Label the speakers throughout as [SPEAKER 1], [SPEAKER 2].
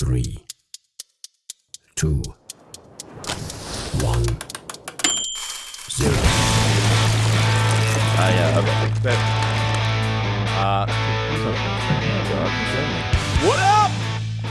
[SPEAKER 1] 3, 2, 1, 0.
[SPEAKER 2] What up?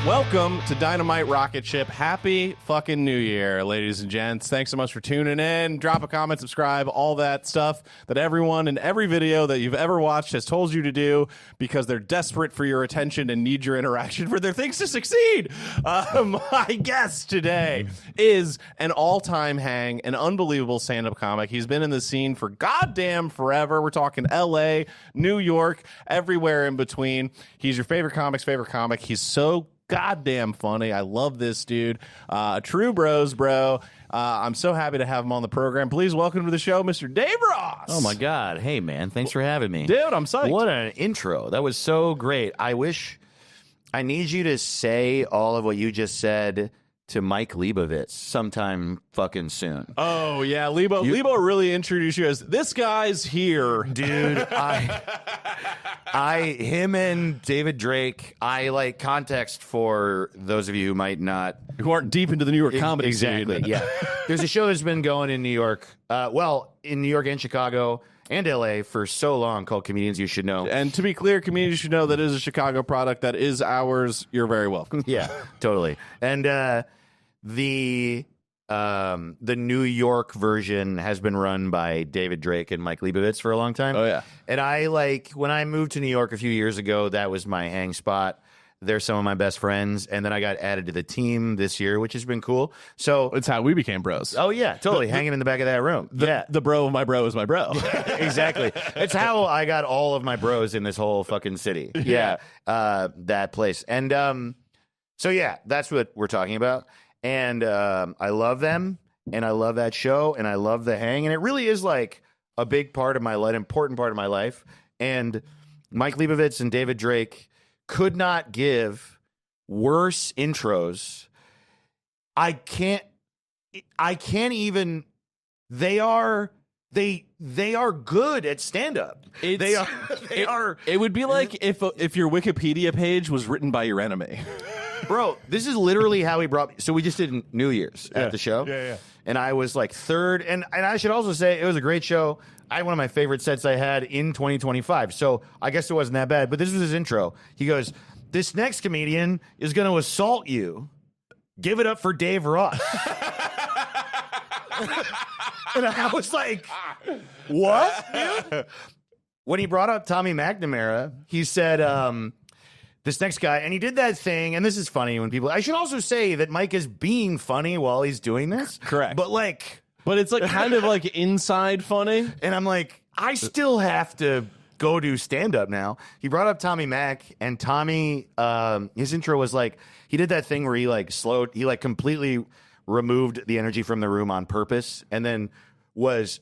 [SPEAKER 2] Welcome to Dynamite Rocketship. Happy fucking New Year, ladies and gents. Thanks so much for tuning in. Drop a comment, subscribe, all that stuff that everyone in every video that you've ever watched has told you to do because they're desperate for your attention and need your interaction for their things to succeed. My guest today is an all-time hang, an unbelievable stand-up comic. He's been in the scene for goddamn forever. We're talking L.A., New York, everywhere in between. He's your favorite comic's favorite comic. He's so goddamn funny. I love this dude. True bros, bro. I'm so happy to have him on the program. Please welcome to the show, Mr. Dave Ross.
[SPEAKER 3] Oh, my God. Hey, man. Thanks for having me.
[SPEAKER 2] Dude, I'm psyched.
[SPEAKER 3] What an intro. That was so great. I need you to say all of what you just said to Mike Leibovitz sometime fucking soon.
[SPEAKER 2] Oh, yeah. Lebo really introduced you as, this guy's here.
[SPEAKER 3] Dude, him and David Drake, I like context for those of you
[SPEAKER 2] who aren't deep into the New York comedy
[SPEAKER 3] exactly,
[SPEAKER 2] scene.
[SPEAKER 3] Yeah. There's a show that's been going in New York, in New York and Chicago and LA for so long called Comedians You Should Know.
[SPEAKER 2] And to be clear, Comedians You Should Know, that is a Chicago product. That is ours. You're very welcome.
[SPEAKER 3] Yeah, totally. And the New York version has been run by David Drake and Mike Leibovitz for a long time.
[SPEAKER 2] Oh, yeah.
[SPEAKER 3] And when I moved to New York a few years ago, that was my hang spot. They're some of my best friends. And then I got added to the team this year, which has been cool. So
[SPEAKER 2] It's how we became bros.
[SPEAKER 3] oh, yeah, totally. Hanging in the back of that room.
[SPEAKER 2] The bro of my bro is my bro.
[SPEAKER 3] Exactly. It's how I got all of my bros in this whole fucking city. Yeah. That place. And so, yeah, that's what we're talking about. And I love them, and I love that show, and I love the hang, and it really is like a big part of my life, important part of my life. And Mike Leibovitz and David Drake could not give worse intros. I can't even. They are good at stand-up. They are.
[SPEAKER 2] It would be like if your Wikipedia page was written by your enemy.
[SPEAKER 3] Bro, this is literally how he brought me. So we just did New Year's at the show.
[SPEAKER 2] Yeah.
[SPEAKER 3] And I was like third. And I should also say it was a great show. I had one of my favorite sets I had in 2025. So I guess it wasn't that bad. But this was his intro. He goes, "This next comedian is going to assault you. Give it up for Dave Ross." And I was like, what, dude? When he brought up Tommy McNamara, he said, this next guy, and he did that thing, and this is funny when people, I should also say that Mike is being funny while he's doing this.
[SPEAKER 2] Correct.
[SPEAKER 3] But
[SPEAKER 2] it's like kind of like inside funny.
[SPEAKER 3] And I'm like, I still have to go do stand-up now. He brought up Tommy Mac, and Tommy, his intro was like, he did that thing where he completely removed the energy from the room on purpose, and then was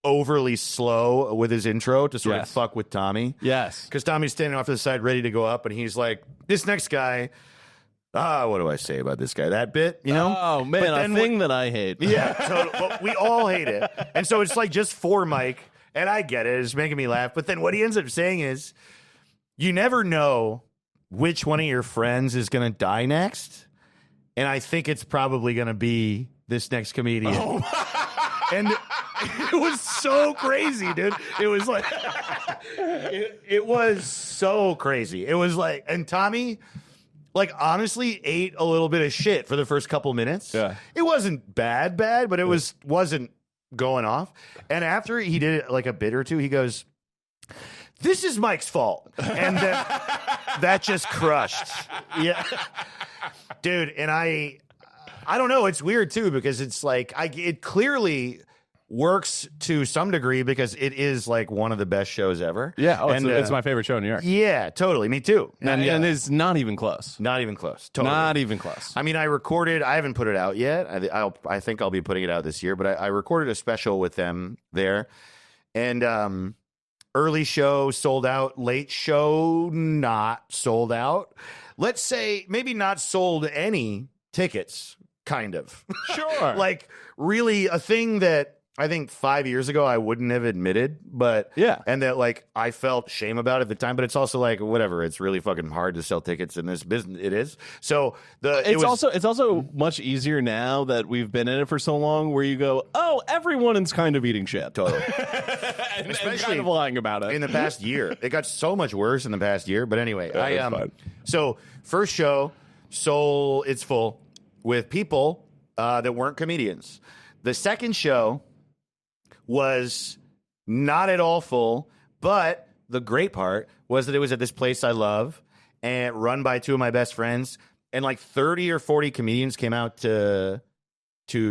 [SPEAKER 3] overly slow with his intro to sort of fuck with Tommy.
[SPEAKER 2] Yes.
[SPEAKER 3] Because Tommy's standing off to the side ready to go up, and he's like, this next guy, what do I say about this guy? That bit, you know?
[SPEAKER 2] Oh, man, a thing that I hate.
[SPEAKER 3] Yeah, totally. But we all hate it. And so it's like just for Mike, and I get it. It's making me laugh. But then what he ends up saying is, you never know which one of your friends is going to die next. And I think it's probably going to be this next comedian. Oh. And it was so crazy, dude. It was like, it was so crazy. It was like, and Tommy, like, honestly ate a little bit of shit for the first couple minutes.
[SPEAKER 2] Yeah.
[SPEAKER 3] It wasn't bad, but it wasn't going off. And after he did it like a bit or two, he goes, this is Mike's fault. And then that just crushed. Yeah. Dude, and I don't know. It's weird, too, because it's like, it clearly works to some degree because it is like one of the best shows ever.
[SPEAKER 2] Yeah, it's my favorite show in New York.
[SPEAKER 3] Yeah, totally. Me too.
[SPEAKER 2] And it's not even close.
[SPEAKER 3] Not even close. Totally.
[SPEAKER 2] Not even close.
[SPEAKER 3] I mean, I haven't put it out yet. I think I'll be putting it out this year, but I recorded a special with them there. And early show sold out, late show not sold out. Let's say maybe not sold any tickets, kind of.
[SPEAKER 2] Sure.
[SPEAKER 3] Like really a thing that I think 5 years ago I wouldn't have admitted, but
[SPEAKER 2] Yeah.
[SPEAKER 3] and that like I felt shame about it at the time, but it's also like whatever. It's really fucking hard to sell tickets in this business. It is. So
[SPEAKER 2] It's also much easier now that we've been in it for so long, where you go, oh, everyone is kind of eating shit,
[SPEAKER 3] totally.
[SPEAKER 2] and
[SPEAKER 3] Especially
[SPEAKER 2] kind of lying about it
[SPEAKER 3] in the past year. It got so much worse in the past year. But anyway,
[SPEAKER 2] that's fine.
[SPEAKER 3] So first show, it's full with people that weren't comedians. The second show was not at all full, but the great part was that it was at this place I love and run by two of my best friends, and like 30 or 40 comedians came out to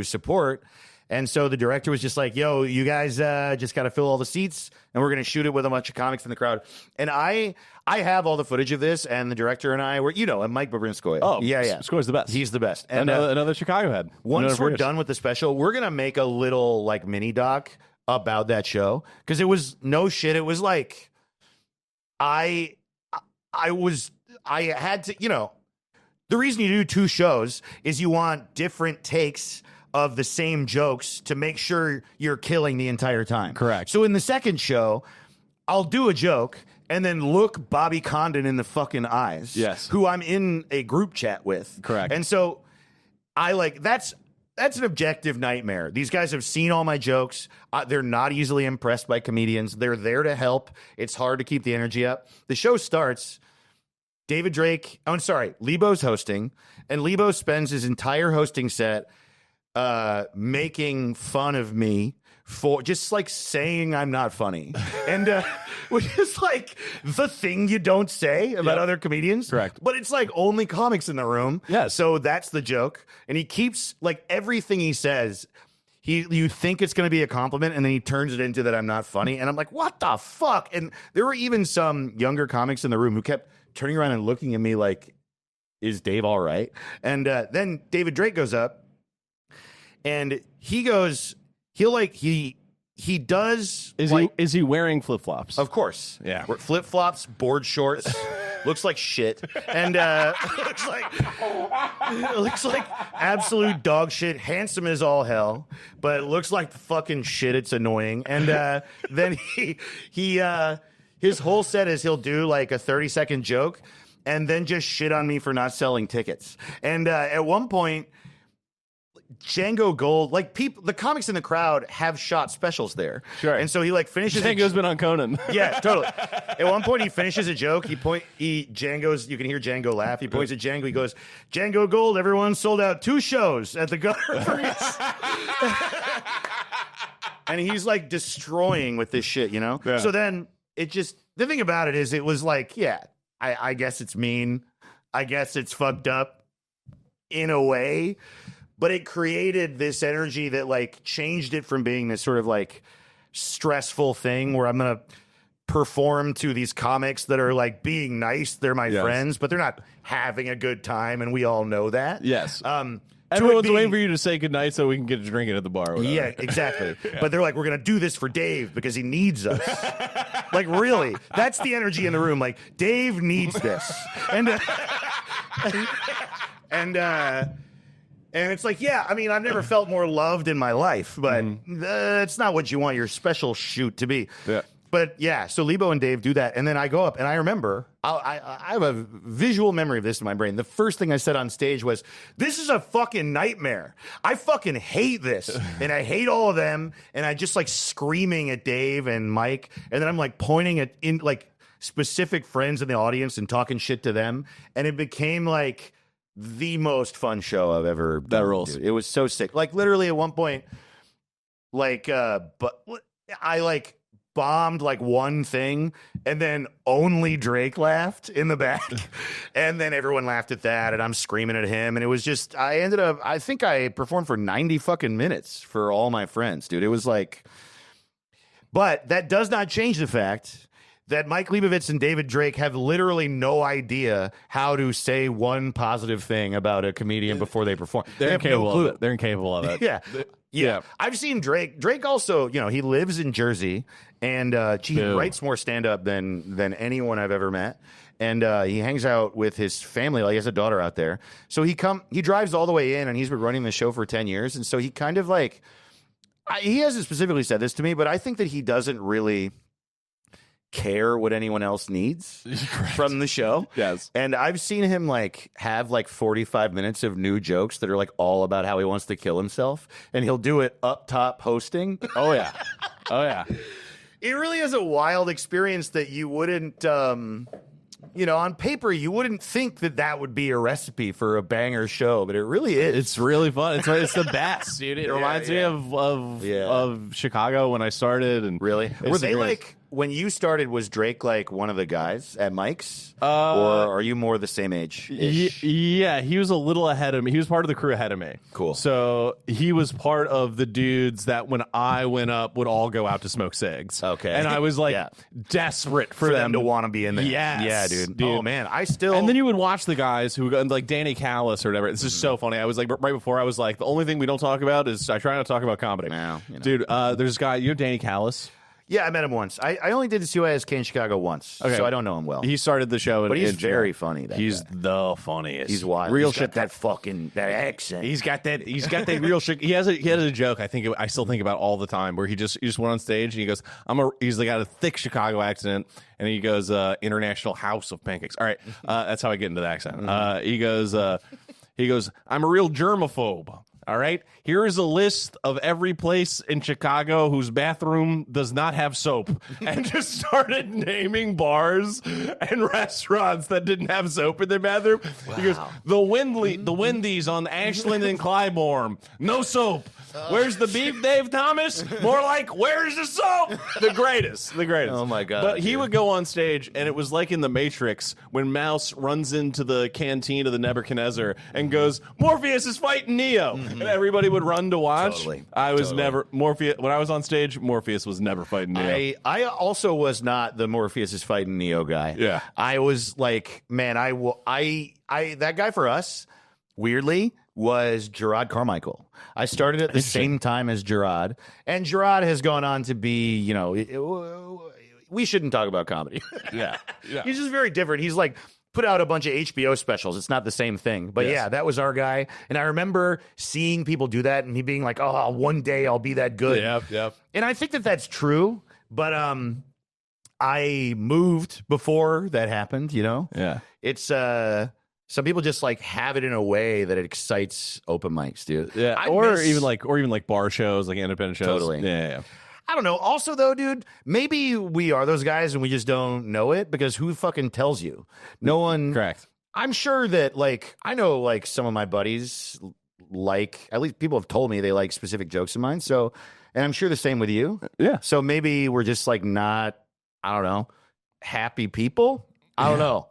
[SPEAKER 3] support. And so the director was just like, yo, you guys just got to fill all the seats, and we're going to shoot it with a bunch of comics in the crowd. And I have all the footage of this, and the director and I were, and Mike Babrinskoy.
[SPEAKER 2] Oh,
[SPEAKER 3] yeah.
[SPEAKER 2] Score's the best.
[SPEAKER 3] He's the best. And
[SPEAKER 2] another Chicago head.
[SPEAKER 3] once we're done with the special, we're going to make a little like mini doc about that show, because it was no shit. It was like I had to, the reason you do two shows is you want different takes of the same jokes to make sure you're killing the entire time.
[SPEAKER 2] Correct.
[SPEAKER 3] So in the second show, I'll do a joke and then look Bobby Condon in the fucking eyes.
[SPEAKER 2] Yes.
[SPEAKER 3] Who I'm in a group chat with.
[SPEAKER 2] Correct.
[SPEAKER 3] And so that's an objective nightmare. These guys have seen all my jokes. They're not easily impressed by comedians. They're there to help. It's hard to keep the energy up. The show starts. Lebo's hosting, and Lebo spends his entire hosting set making fun of me for just like saying I'm not funny. And which is like the thing you don't say about other comedians.
[SPEAKER 2] Correct.
[SPEAKER 3] But it's like only comics in the room.
[SPEAKER 2] Yes.
[SPEAKER 3] So that's the joke. And he keeps like everything he says, you think it's going to be a compliment, and then he turns it into that I'm not funny. And I'm like, what the fuck? And there were even some younger comics in the room who kept turning around and looking at me like, is Dave all right? And then David Drake goes up, and he goes, he does.
[SPEAKER 2] Is he wearing flip flops?
[SPEAKER 3] Of course.
[SPEAKER 2] Yeah.
[SPEAKER 3] Flip flops, board shorts, looks like shit. And looks like absolute dog shit. Handsome as all hell, but it looks like fucking shit. It's annoying. And then his whole set is he'll do like a 30-second joke and then just shit on me for not selling tickets. And at one point, Django Gold, like the comics in the crowd have shot specials there.
[SPEAKER 2] Sure.
[SPEAKER 3] And so he like finishes.
[SPEAKER 2] Django's been on Conan.
[SPEAKER 3] Yeah, totally. At one point he finishes a joke. You can hear Django laugh. He points at Django. He goes, Django Gold, everyone sold out 2 shows at the Gutter. And he's like destroying with this shit,
[SPEAKER 2] Yeah.
[SPEAKER 3] So then the thing about it is it was like, yeah, I guess it's mean. I guess it's fucked up in a way. But it created this energy that like changed it from being this sort of like stressful thing where I'm going to perform to these comics that are like being nice. They're my friends, but they're not having a good time. And we all know that.
[SPEAKER 2] Yes. Everyone's waiting for you to say goodnight so we can get a drink at the bar. Or
[SPEAKER 3] yeah, exactly. But they're like, we're going to do this for Dave because he needs us. Like, really? That's the energy in the room. Like, Dave needs this. And it's like, yeah, I mean, I've never felt more loved in my life, but it's not what you want your special shoot to be.
[SPEAKER 2] Yeah.
[SPEAKER 3] But yeah, so Lebo and Dave do that. And then I go up and I remember, I have a visual memory of this in my brain. The first thing I said on stage was, this is a fucking nightmare. I fucking hate this. And I hate all of them. And I just like screaming at Dave and Mike. And then I'm like pointing at specific friends in the audience and talking shit to them. And it became like the most fun show I've ever done.
[SPEAKER 2] That rules.
[SPEAKER 3] Dude. It was so sick. Like literally at one point, but I like bombed like one thing and then only Drake laughed in the back. And then everyone laughed at that and I'm screaming at him. And it was just, I think I performed for 90 fucking minutes for all my friends, dude. It was like, but that does not change the fact that Mike Leibovitz and David Drake have literally no idea how to say one positive thing about a comedian before they perform.
[SPEAKER 2] They're
[SPEAKER 3] They have no
[SPEAKER 2] incapable
[SPEAKER 3] clue.
[SPEAKER 2] of it. They're incapable of it.
[SPEAKER 3] Yeah. I've seen Drake. Drake also, he lives in Jersey, and he writes more stand-up than anyone I've ever met. And he hangs out with his family. Like, he has a daughter out there. So he drives all the way in, and he's been running the show for 10 years. And so he kind of like, he hasn't specifically said this to me, but I think that he doesn't really care what anyone else needs from the show.
[SPEAKER 2] Yes.
[SPEAKER 3] And I've seen him like have like 45 minutes of new jokes that are like all about how he wants to kill himself, and he'll do it up top hosting.
[SPEAKER 2] Oh yeah. Oh yeah.
[SPEAKER 3] It really is a wild experience that you wouldn't on paper you wouldn't think that would be a recipe for a banger show, but it really is.
[SPEAKER 2] It's really fun. It's the best, dude. It reminds me of Chicago when I started. And
[SPEAKER 3] Really? Were they like, when you started, was Drake like one of the guys at Mike's? Or are you more the same age?
[SPEAKER 2] Yeah, he was a little ahead of me. He was part of the crew ahead of me.
[SPEAKER 3] Cool.
[SPEAKER 2] So he was part of the dudes that when I went up would all go out to smoke cigs.
[SPEAKER 3] Okay.
[SPEAKER 2] And I was like desperate for them
[SPEAKER 3] to want to be in there.
[SPEAKER 2] Yes.
[SPEAKER 3] Yeah, dude.
[SPEAKER 2] Dude.
[SPEAKER 3] Oh, man. I still...
[SPEAKER 2] And then you would watch the guys who like Danny Callis or whatever. This is so funny. I was like, right before I was like, the only thing we don't talk about is I try not to talk about comedy.
[SPEAKER 3] No,
[SPEAKER 2] Dude, there's a guy, you know Danny Callis?
[SPEAKER 3] Yeah, I met him once. I only did the CYSK in Chicago once, so I don't know him well.
[SPEAKER 2] He started the show,
[SPEAKER 3] but he's very funny.
[SPEAKER 2] He's
[SPEAKER 3] guy.
[SPEAKER 2] the funniest.
[SPEAKER 3] He's wild.
[SPEAKER 2] Real
[SPEAKER 3] he's
[SPEAKER 2] shit.
[SPEAKER 3] Got that accent.
[SPEAKER 2] He's got that real shit. He has a joke. I still think about all the time where he just went on stage and he goes, he's got a thick Chicago accent and he goes, International House of Pancakes. All right, that's how I get into the accent. He goes, I'm a real germaphobe. All right, here is a list of every place in Chicago whose bathroom does not have soap, and just started naming bars and restaurants that didn't have soap in their bathroom. Wow. He goes, the Wendy's on Ashland and Clybourne, no soap. Where's the beef, Dave Thomas? More like, where's the soap? The greatest.
[SPEAKER 3] Oh, my God.
[SPEAKER 2] But he would go on stage, and it was like in The Matrix when Mouse runs into the canteen of the Nebuchadnezzar and goes, Morpheus is fighting Neo. And everybody would run to watch.
[SPEAKER 3] Totally.
[SPEAKER 2] I was never, Morpheus, when I was on stage, Morpheus was never fighting Neo.
[SPEAKER 3] I also was not the Morpheus is fighting Neo guy.
[SPEAKER 2] Yeah.
[SPEAKER 3] I was like, man, that guy for us, weirdly, was Gerard Carmichael. I started at the same time as Gerard, and Gerard has gone on to be, we shouldn't talk about comedy.
[SPEAKER 2] Yeah.
[SPEAKER 3] He's just very different. He's like put out a bunch of HBO specials. It's not the same thing. But yeah, that was our guy. And I remember seeing people do that and me being like, oh, one day I'll be that good.
[SPEAKER 2] Yep.
[SPEAKER 3] And I think that that's true. But I moved before that happened,
[SPEAKER 2] Yeah.
[SPEAKER 3] It's some people just like have it in a way that it excites open mics, dude.
[SPEAKER 2] Yeah. Even like bar shows, like independent shows.
[SPEAKER 3] Totally.
[SPEAKER 2] Yeah.
[SPEAKER 3] I don't know. Also, though, dude, maybe we are those guys and we just don't know it because who fucking tells you? No one.
[SPEAKER 2] Correct.
[SPEAKER 3] I'm sure that, like, I know, like, some of my buddies like, at least people have told me they like specific jokes of mine. So, and I'm sure the same with you.
[SPEAKER 2] Yeah.
[SPEAKER 3] So maybe we're just like not, I don't know, happy people. I don't know.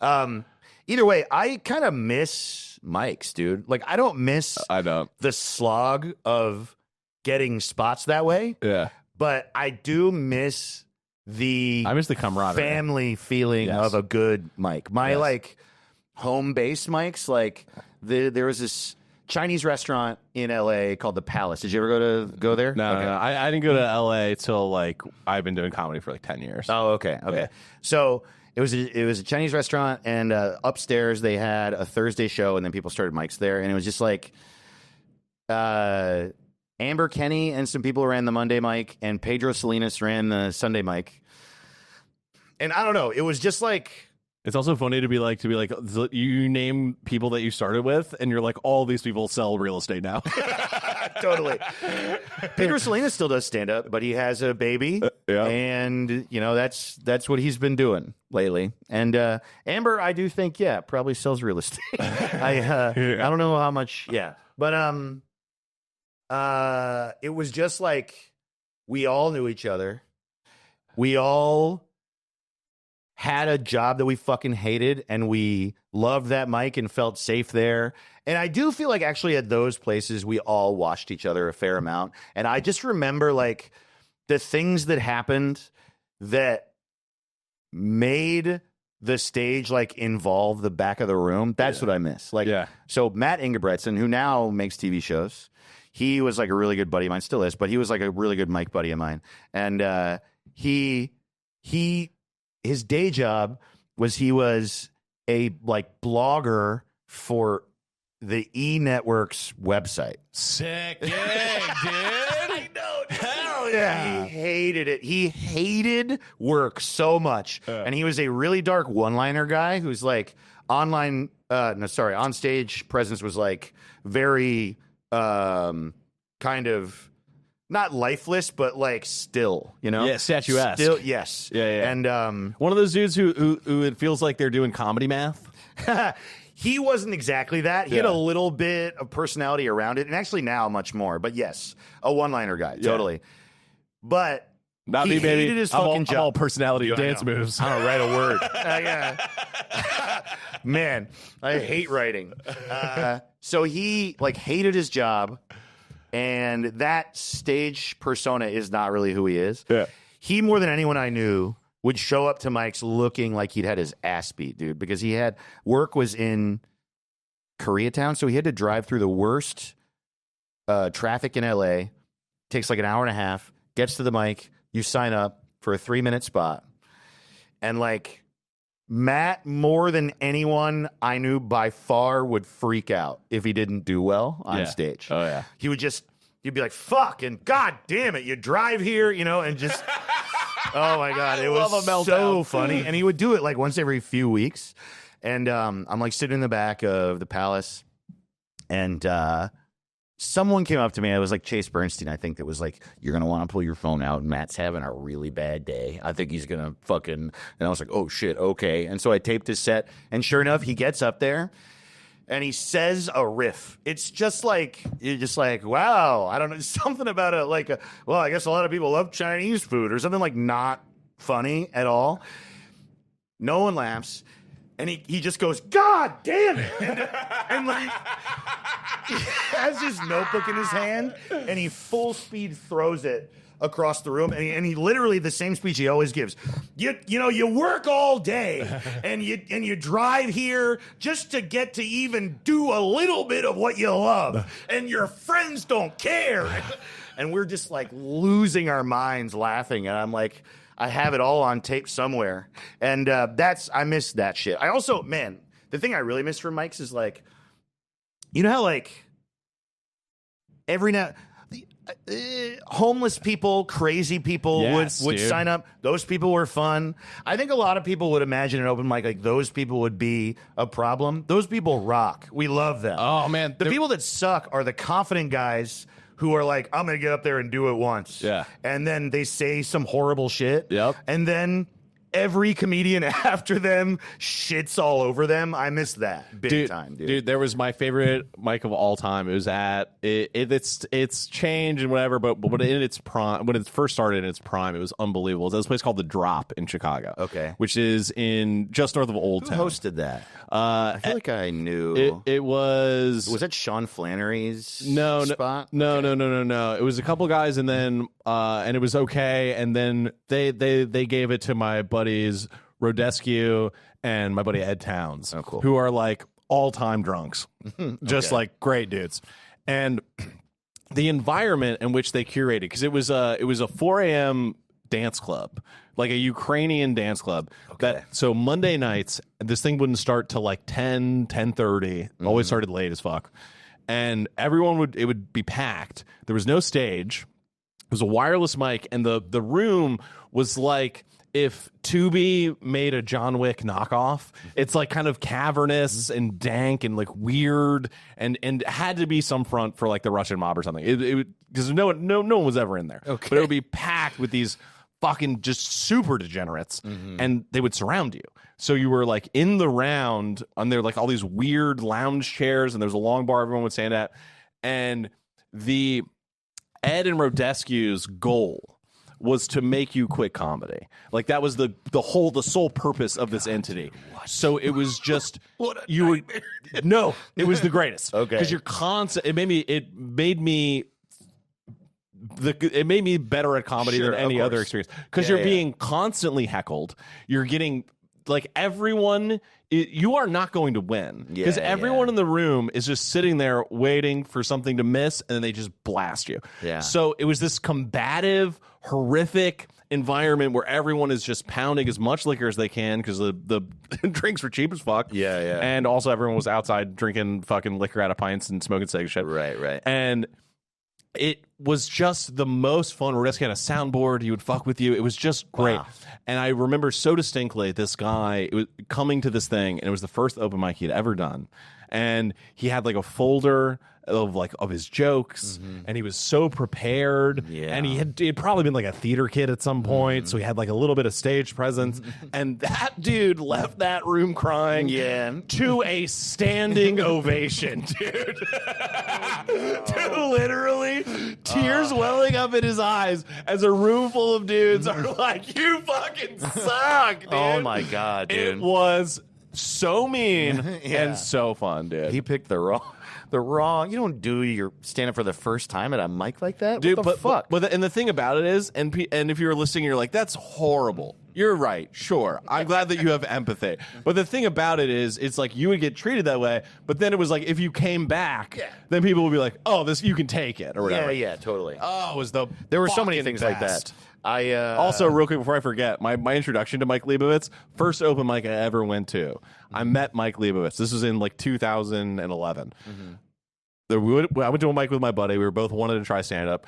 [SPEAKER 3] Yeah. Either way, I kind of miss mics, dude. Like, I don't miss the slog of getting spots that way.
[SPEAKER 2] Yeah.
[SPEAKER 3] But I do miss the
[SPEAKER 2] camaraderie,
[SPEAKER 3] family feeling of a good mic. My like home base mics, like there was this Chinese restaurant in LA called the Palace. Did you ever go there?
[SPEAKER 2] No, no. I didn't go to LA till like I've been doing comedy for like 10 years.
[SPEAKER 3] Oh, okay.
[SPEAKER 2] Yeah.
[SPEAKER 3] So it was a Chinese restaurant, and upstairs they had a Thursday show, and then people started mics there, and it was just like Amber Kenny and some people ran the Monday mic, and Pedro Salinas ran the Sunday mic. And I don't know, it was just like,
[SPEAKER 2] it's also funny to be like you name people that you started with, and you're like, all these people sell real estate now.
[SPEAKER 3] Totally. Pedro Salinas still does stand up, but he has a baby, and that's what he's been doing lately. And Amber, I do think, probably sells real estate. I don't know how much, but it was just like we all knew each other. We all had a job that we fucking hated, and we loved that mic and felt safe there. And I do feel like actually at those places, we all watched each other a fair amount. And I just remember like the things that happened that made the stage like involve the back of the room. That's what I miss. Like, so Matt Ingebretson, who now makes TV shows, he was like a really good buddy of mine, still is, but he was like a really good mic buddy of mine. And his day job was he was a like blogger for the E Network's website.
[SPEAKER 2] Sick gig, dude. I know, dude. Hell yeah.
[SPEAKER 3] He hated it. He hated work so much. And he was a really dark one-liner guy who's like on stage presence was like very kind of not lifeless, but like still, you know?
[SPEAKER 2] Yeah, statuesque.
[SPEAKER 3] Still, yes.
[SPEAKER 2] Yeah.
[SPEAKER 3] And
[SPEAKER 2] one of those dudes who it feels like they're doing comedy math.
[SPEAKER 3] he wasn't exactly that. He had a little bit of personality around it, and actually now much more. But yes, a one-liner guy, totally. But
[SPEAKER 2] Not
[SPEAKER 3] he
[SPEAKER 2] me, baby.
[SPEAKER 3] hated his
[SPEAKER 2] I'm
[SPEAKER 3] fucking
[SPEAKER 2] all,
[SPEAKER 3] job.
[SPEAKER 2] I'm all personality dance moves.
[SPEAKER 3] I don't write a word. Yeah. Man, I hate writing. So he like hated his job, and that stage persona is not really who he is.
[SPEAKER 2] Yeah.
[SPEAKER 3] He, more than anyone I knew, would show up to Mike's looking like he'd had his ass beat, dude, because he had work was in Koreatown, so he had to drive through the worst traffic in LA. Takes like an hour and a half. Gets to the mic. You sign up for a 3-minute spot, and like Matt, more than anyone I knew by far, would freak out if he didn't do well on stage.
[SPEAKER 2] Oh yeah,
[SPEAKER 3] he'd be like, "Fuck," and God damn it, you drive here, you know, and just. Oh my God, it was so funny. And he would do it like once every few weeks. And I'm like sitting in the back of the Palace, and someone came up to me. It was like Chase Bernstein, I think, that was like, "You're going to want to pull your phone out. Matt's having a really bad day. I think he's going to fucking..." And I was like, "Oh shit, okay." And so I taped his set, and sure enough, he gets up there and he says a riff. It's just like, you're just like, wow, I don't know, something about well, I guess a lot of people love Chinese food or something, like not funny at all. No one laughs. And he just goes, "God damn it." And like, he has his notebook in his hand and he full speed throws it across the room, and he literally, the same speech he always gives. You know, you work all day and you drive here just to get to even do a little bit of what you love, and your friends don't care. And we're just like losing our minds laughing, and I'm like, I have it all on tape somewhere. And I miss that shit. I also, man, the thing I really miss from Mike's is like, you know how like every now homeless people, crazy people would sign up. Those people were fun. I think a lot of people would imagine an open mic like those people would be a problem. Those people rock. We love them.
[SPEAKER 2] Oh man,
[SPEAKER 3] the people that suck are the confident guys who are like, "I'm going to get up there and do it once."
[SPEAKER 2] Yeah.
[SPEAKER 3] And then they say some horrible shit.
[SPEAKER 2] Yep.
[SPEAKER 3] And then every comedian after them shits all over them. I miss that big time, dude.
[SPEAKER 2] Dude, there was my favorite mic of all time. It was at it's changed and whatever, but in its prime, when it first started in its prime, it was unbelievable. There's a place called The Drop in Chicago.
[SPEAKER 3] Okay.
[SPEAKER 2] Which is in just north of Old
[SPEAKER 3] Who
[SPEAKER 2] Town.
[SPEAKER 3] hosted that? I feel like I knew.
[SPEAKER 2] It was
[SPEAKER 3] that Sean Flannery's spot?
[SPEAKER 2] No. It was a couple guys, and then and it was okay, and then they gave it to my buddies Rodescu and my buddy Ed Towns, who are like all-time drunks, just like great dudes. And the environment in which they curated, because it was a 4 a.m. dance club, like a Ukrainian dance club. So Monday nights, this thing wouldn't start till like 10:30. Always started late as fuck. And it would be packed. There was no stage. It was a wireless mic, and the room was like if Toby made a John Wick knockoff. It's like kind of cavernous and dank and like weird, and had to be some front for like the Russian mob or something. Because no one was ever in there. Okay. But it would be packed with these fucking just super degenerates, and they would surround you. So you were like in the round, and there were like all these weird lounge chairs, and there was a long bar everyone would stand at. And the Ed and Rodescu's goal was to make you quit comedy. Like that was the sole purpose of this entity. So it was just it was the greatest.
[SPEAKER 3] Okay,
[SPEAKER 2] because you're constant. It made me better at comedy than any other experience, because you're being constantly heckled. You're getting like everyone, you are not going to win because everyone in the room is just sitting there waiting for something to miss, and then they just blast you.
[SPEAKER 3] Yeah.
[SPEAKER 2] So it was this combative, horrific environment where everyone is just pounding as much liquor as they can because the drinks were cheap as fuck.
[SPEAKER 3] Yeah, yeah.
[SPEAKER 2] And also everyone was outside drinking fucking liquor out of pints and smoking cigarettes. Shit.
[SPEAKER 3] Right.
[SPEAKER 2] And it was just the most fun. Redeski had a soundboard. He would fuck with you. It was just great.
[SPEAKER 3] Wow.
[SPEAKER 2] And I remember so distinctly this guy coming to this thing, and it was the first open mic he'd ever done. And he had like a folder of his jokes, and he was so prepared.
[SPEAKER 3] Yeah.
[SPEAKER 2] And he had probably been like a theater kid at some point, so he had like a little bit of stage presence. And that dude left that room crying to a standing ovation, dude. Dude, literally tears welling up in his eyes as a room full of dudes are like, you fucking suck, dude.
[SPEAKER 3] Oh my God, dude.
[SPEAKER 2] It was so mean and so fun, dude.
[SPEAKER 3] He picked the wrong. You don't do your stand up for the first time at a mic like that,
[SPEAKER 2] dude.
[SPEAKER 3] What the fuck?
[SPEAKER 2] And the thing about it is, and if you're listening, you're like, that's horrible. You're right. Sure, I'm glad that you have empathy. But the thing about it is, it's like you would get treated that way. But then it was like if you came back, then people would be like, oh, this you can take it or whatever.
[SPEAKER 3] Yeah, totally.
[SPEAKER 2] Oh, it was
[SPEAKER 3] there were so many things
[SPEAKER 2] best.
[SPEAKER 3] like that.
[SPEAKER 2] Also, real quick before I forget, my introduction to Mike Leibovitz, first open mic I ever went to. I met Mike Leibovitz. This was in like 2011. I went to a mic with my buddy. We were both wanted to try stand up.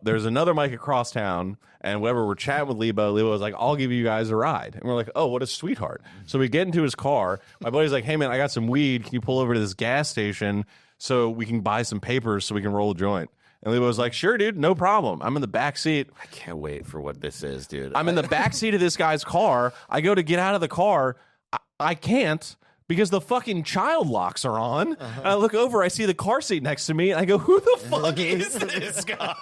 [SPEAKER 2] There's another mic across town, and whenever we're chatting with Lebo was like, I'll give you guys a ride. And we're like, oh, what a sweetheart. So we get into his car. My buddy's like, hey, man, I got some weed. Can you pull over to this gas station so we can buy some papers so we can roll a joint? And Lebo was like, sure, dude, no problem. I'm in the back seat.
[SPEAKER 3] I can't wait for what this is, dude.
[SPEAKER 2] I'm in the back seat of this guy's car. I go to get out of the car. I can't. Because the fucking child locks are on. And I look over, I see the car seat next to me, and I go, who the fuck is this guy?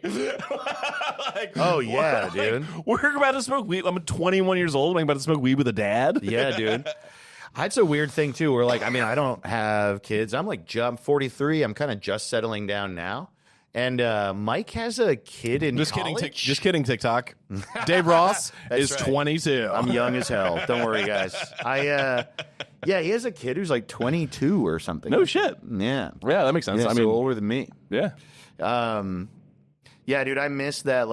[SPEAKER 2] Like,
[SPEAKER 3] oh, yeah,
[SPEAKER 2] what?
[SPEAKER 3] dude.
[SPEAKER 2] Like, we're about to smoke weed. I'm 21 years old. I'm about to smoke weed with a dad.
[SPEAKER 3] Yeah, dude. That's a weird thing, too, where, like, I mean, I don't have kids. I'm 43. I'm kind of just settling down now. And Mike has a kid in college.
[SPEAKER 2] Just kidding, TikTok. Dave Ross is
[SPEAKER 3] right.
[SPEAKER 2] 22.
[SPEAKER 3] I'm young as hell. Don't worry, guys. Yeah, he has a kid who's like 22 or something.
[SPEAKER 2] No shit.
[SPEAKER 3] Yeah.
[SPEAKER 2] Yeah, that makes sense.
[SPEAKER 3] Yeah,
[SPEAKER 2] I mean,
[SPEAKER 3] older than me.
[SPEAKER 2] Yeah.
[SPEAKER 3] Yeah, dude, I miss that.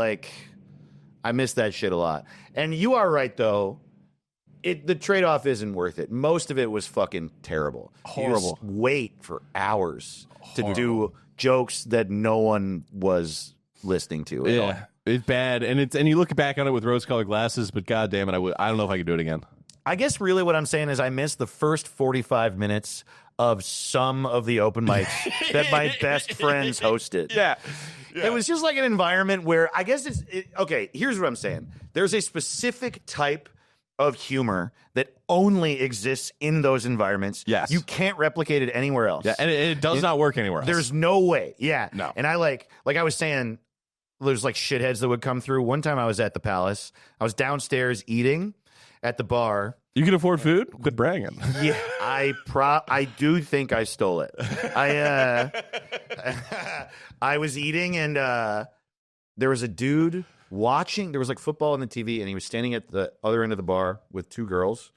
[SPEAKER 3] I miss that shit a lot. And you are right, though. The trade-off isn't worth it. Most of it was fucking terrible.
[SPEAKER 2] Horrible.
[SPEAKER 3] You just wait for hours to do jokes that no one was listening to.
[SPEAKER 2] Yeah, it's bad, and you look back on it with rose-colored glasses, but god damn it, I don't know if I could do it again.
[SPEAKER 3] I guess really what I'm saying is I miss the first 45 minutes of some of the open mics that my best friends hosted.
[SPEAKER 2] Yeah.
[SPEAKER 3] It was just like an environment where I guess okay, here's what I'm saying. There's a specific type of humor that only exists in those environments.
[SPEAKER 2] Yes.
[SPEAKER 3] You can't replicate it anywhere else.
[SPEAKER 2] Yeah, and it does not work anywhere else.
[SPEAKER 3] There's no way. Yeah.
[SPEAKER 2] No.
[SPEAKER 3] And I like I was saying, there's like shitheads that would come through. One time I was at the Palace. I was downstairs eating at the bar.
[SPEAKER 2] You can afford food? Quit bragging.
[SPEAKER 3] Yeah, I do think I stole it. I was eating and there was a dude watching. There was like football on the TV, and he was standing at the other end of the bar with two girls,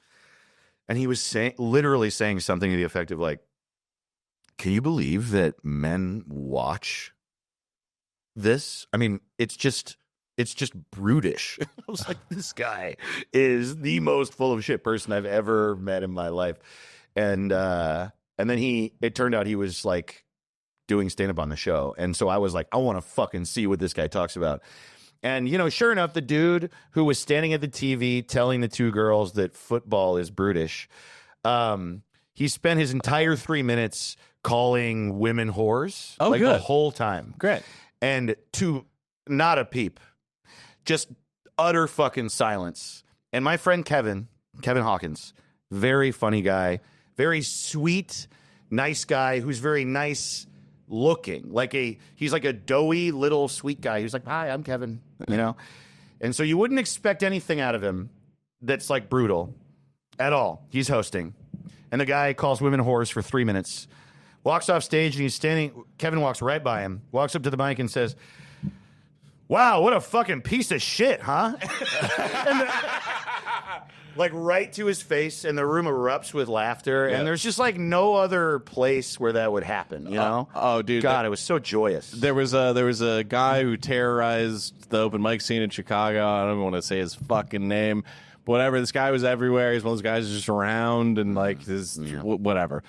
[SPEAKER 3] and he was literally saying something to the effect of like, "Can you believe that men watch this? I mean, it's just brutish." I was like, this guy is the most full of shit person I've ever met in my life. And then it turned out he was like doing stand-up on the show. And so I was like, I want to fucking see what this guy talks about. And, sure enough, the dude who was standing at the TV telling the two girls that football is brutish, he spent his entire 3 minutes calling women whores.
[SPEAKER 2] Oh,
[SPEAKER 3] like
[SPEAKER 2] good.
[SPEAKER 3] The whole time.
[SPEAKER 2] Great.
[SPEAKER 3] And not a peep. Just utter fucking silence. And my friend Kevin Hawkins, very funny guy, very sweet, nice guy who's very nice looking. He's like a doughy little sweet guy. He's like, "Hi, I'm Kevin," And so you wouldn't expect anything out of him that's like brutal at all. He's hosting. And the guy calls women whores for 3 minutes, walks off stage, and he's standing. Kevin walks right by him, walks up to the mic and says, "Wow, what a fucking piece of shit, huh?" like right to his face, and the room erupts with laughter.
[SPEAKER 2] Yeah.
[SPEAKER 3] And there's just like no other place where that would happen. You know?
[SPEAKER 2] Oh, dude,
[SPEAKER 3] God, it was so joyous.
[SPEAKER 2] There was a guy who terrorized the open mic scene in Chicago. I don't even want to say his fucking name. But whatever. This guy was everywhere. He's one of those guys who's just around and like this whatever.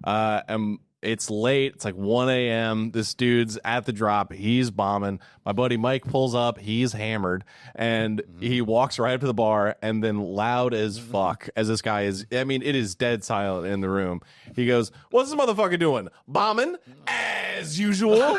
[SPEAKER 2] And it's late. It's like 1 a.m. This dude's at the drop. He's bombing. My buddy Mike pulls up. He's hammered. And he walks right up to the bar. And then loud as fuck, as this guy is, I mean, it is dead silent in the room. He goes, "What's this motherfucker doing? Bombing? As usual."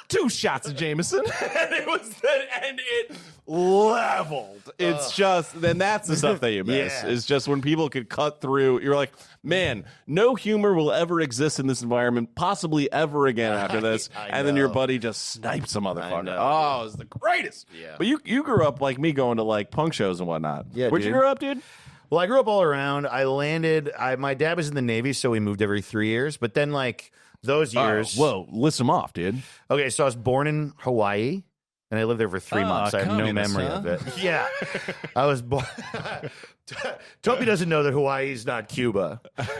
[SPEAKER 2] 2 shots of Jameson. And it leveled. It's just, then that's the stuff that you miss.
[SPEAKER 3] Yeah.
[SPEAKER 2] It's just when people could cut through. You're like, man, no humor will ever exist in this environment, possibly ever again after this.
[SPEAKER 3] I
[SPEAKER 2] And then your
[SPEAKER 3] know.
[SPEAKER 2] buddy just snipes a motherfucker.
[SPEAKER 3] know.
[SPEAKER 2] Oh, it was the greatest.
[SPEAKER 3] Yeah.
[SPEAKER 2] But you grew up like me, going to like punk shows and whatnot.
[SPEAKER 3] Yeah,
[SPEAKER 2] Where'd you
[SPEAKER 3] dude.
[SPEAKER 2] grow up, dude?
[SPEAKER 3] Well, I grew up all around. My dad was in the Navy, so we moved every 3 years. But then, like, those years.
[SPEAKER 2] Whoa, list them off, dude.
[SPEAKER 3] Okay, so I was born in Hawaii, and I lived there for 3 months. I have no
[SPEAKER 2] communist,
[SPEAKER 3] memory
[SPEAKER 2] huh?
[SPEAKER 3] of it. Yeah. I was born. Toby doesn't know that Hawaii's not Cuba.
[SPEAKER 2] That's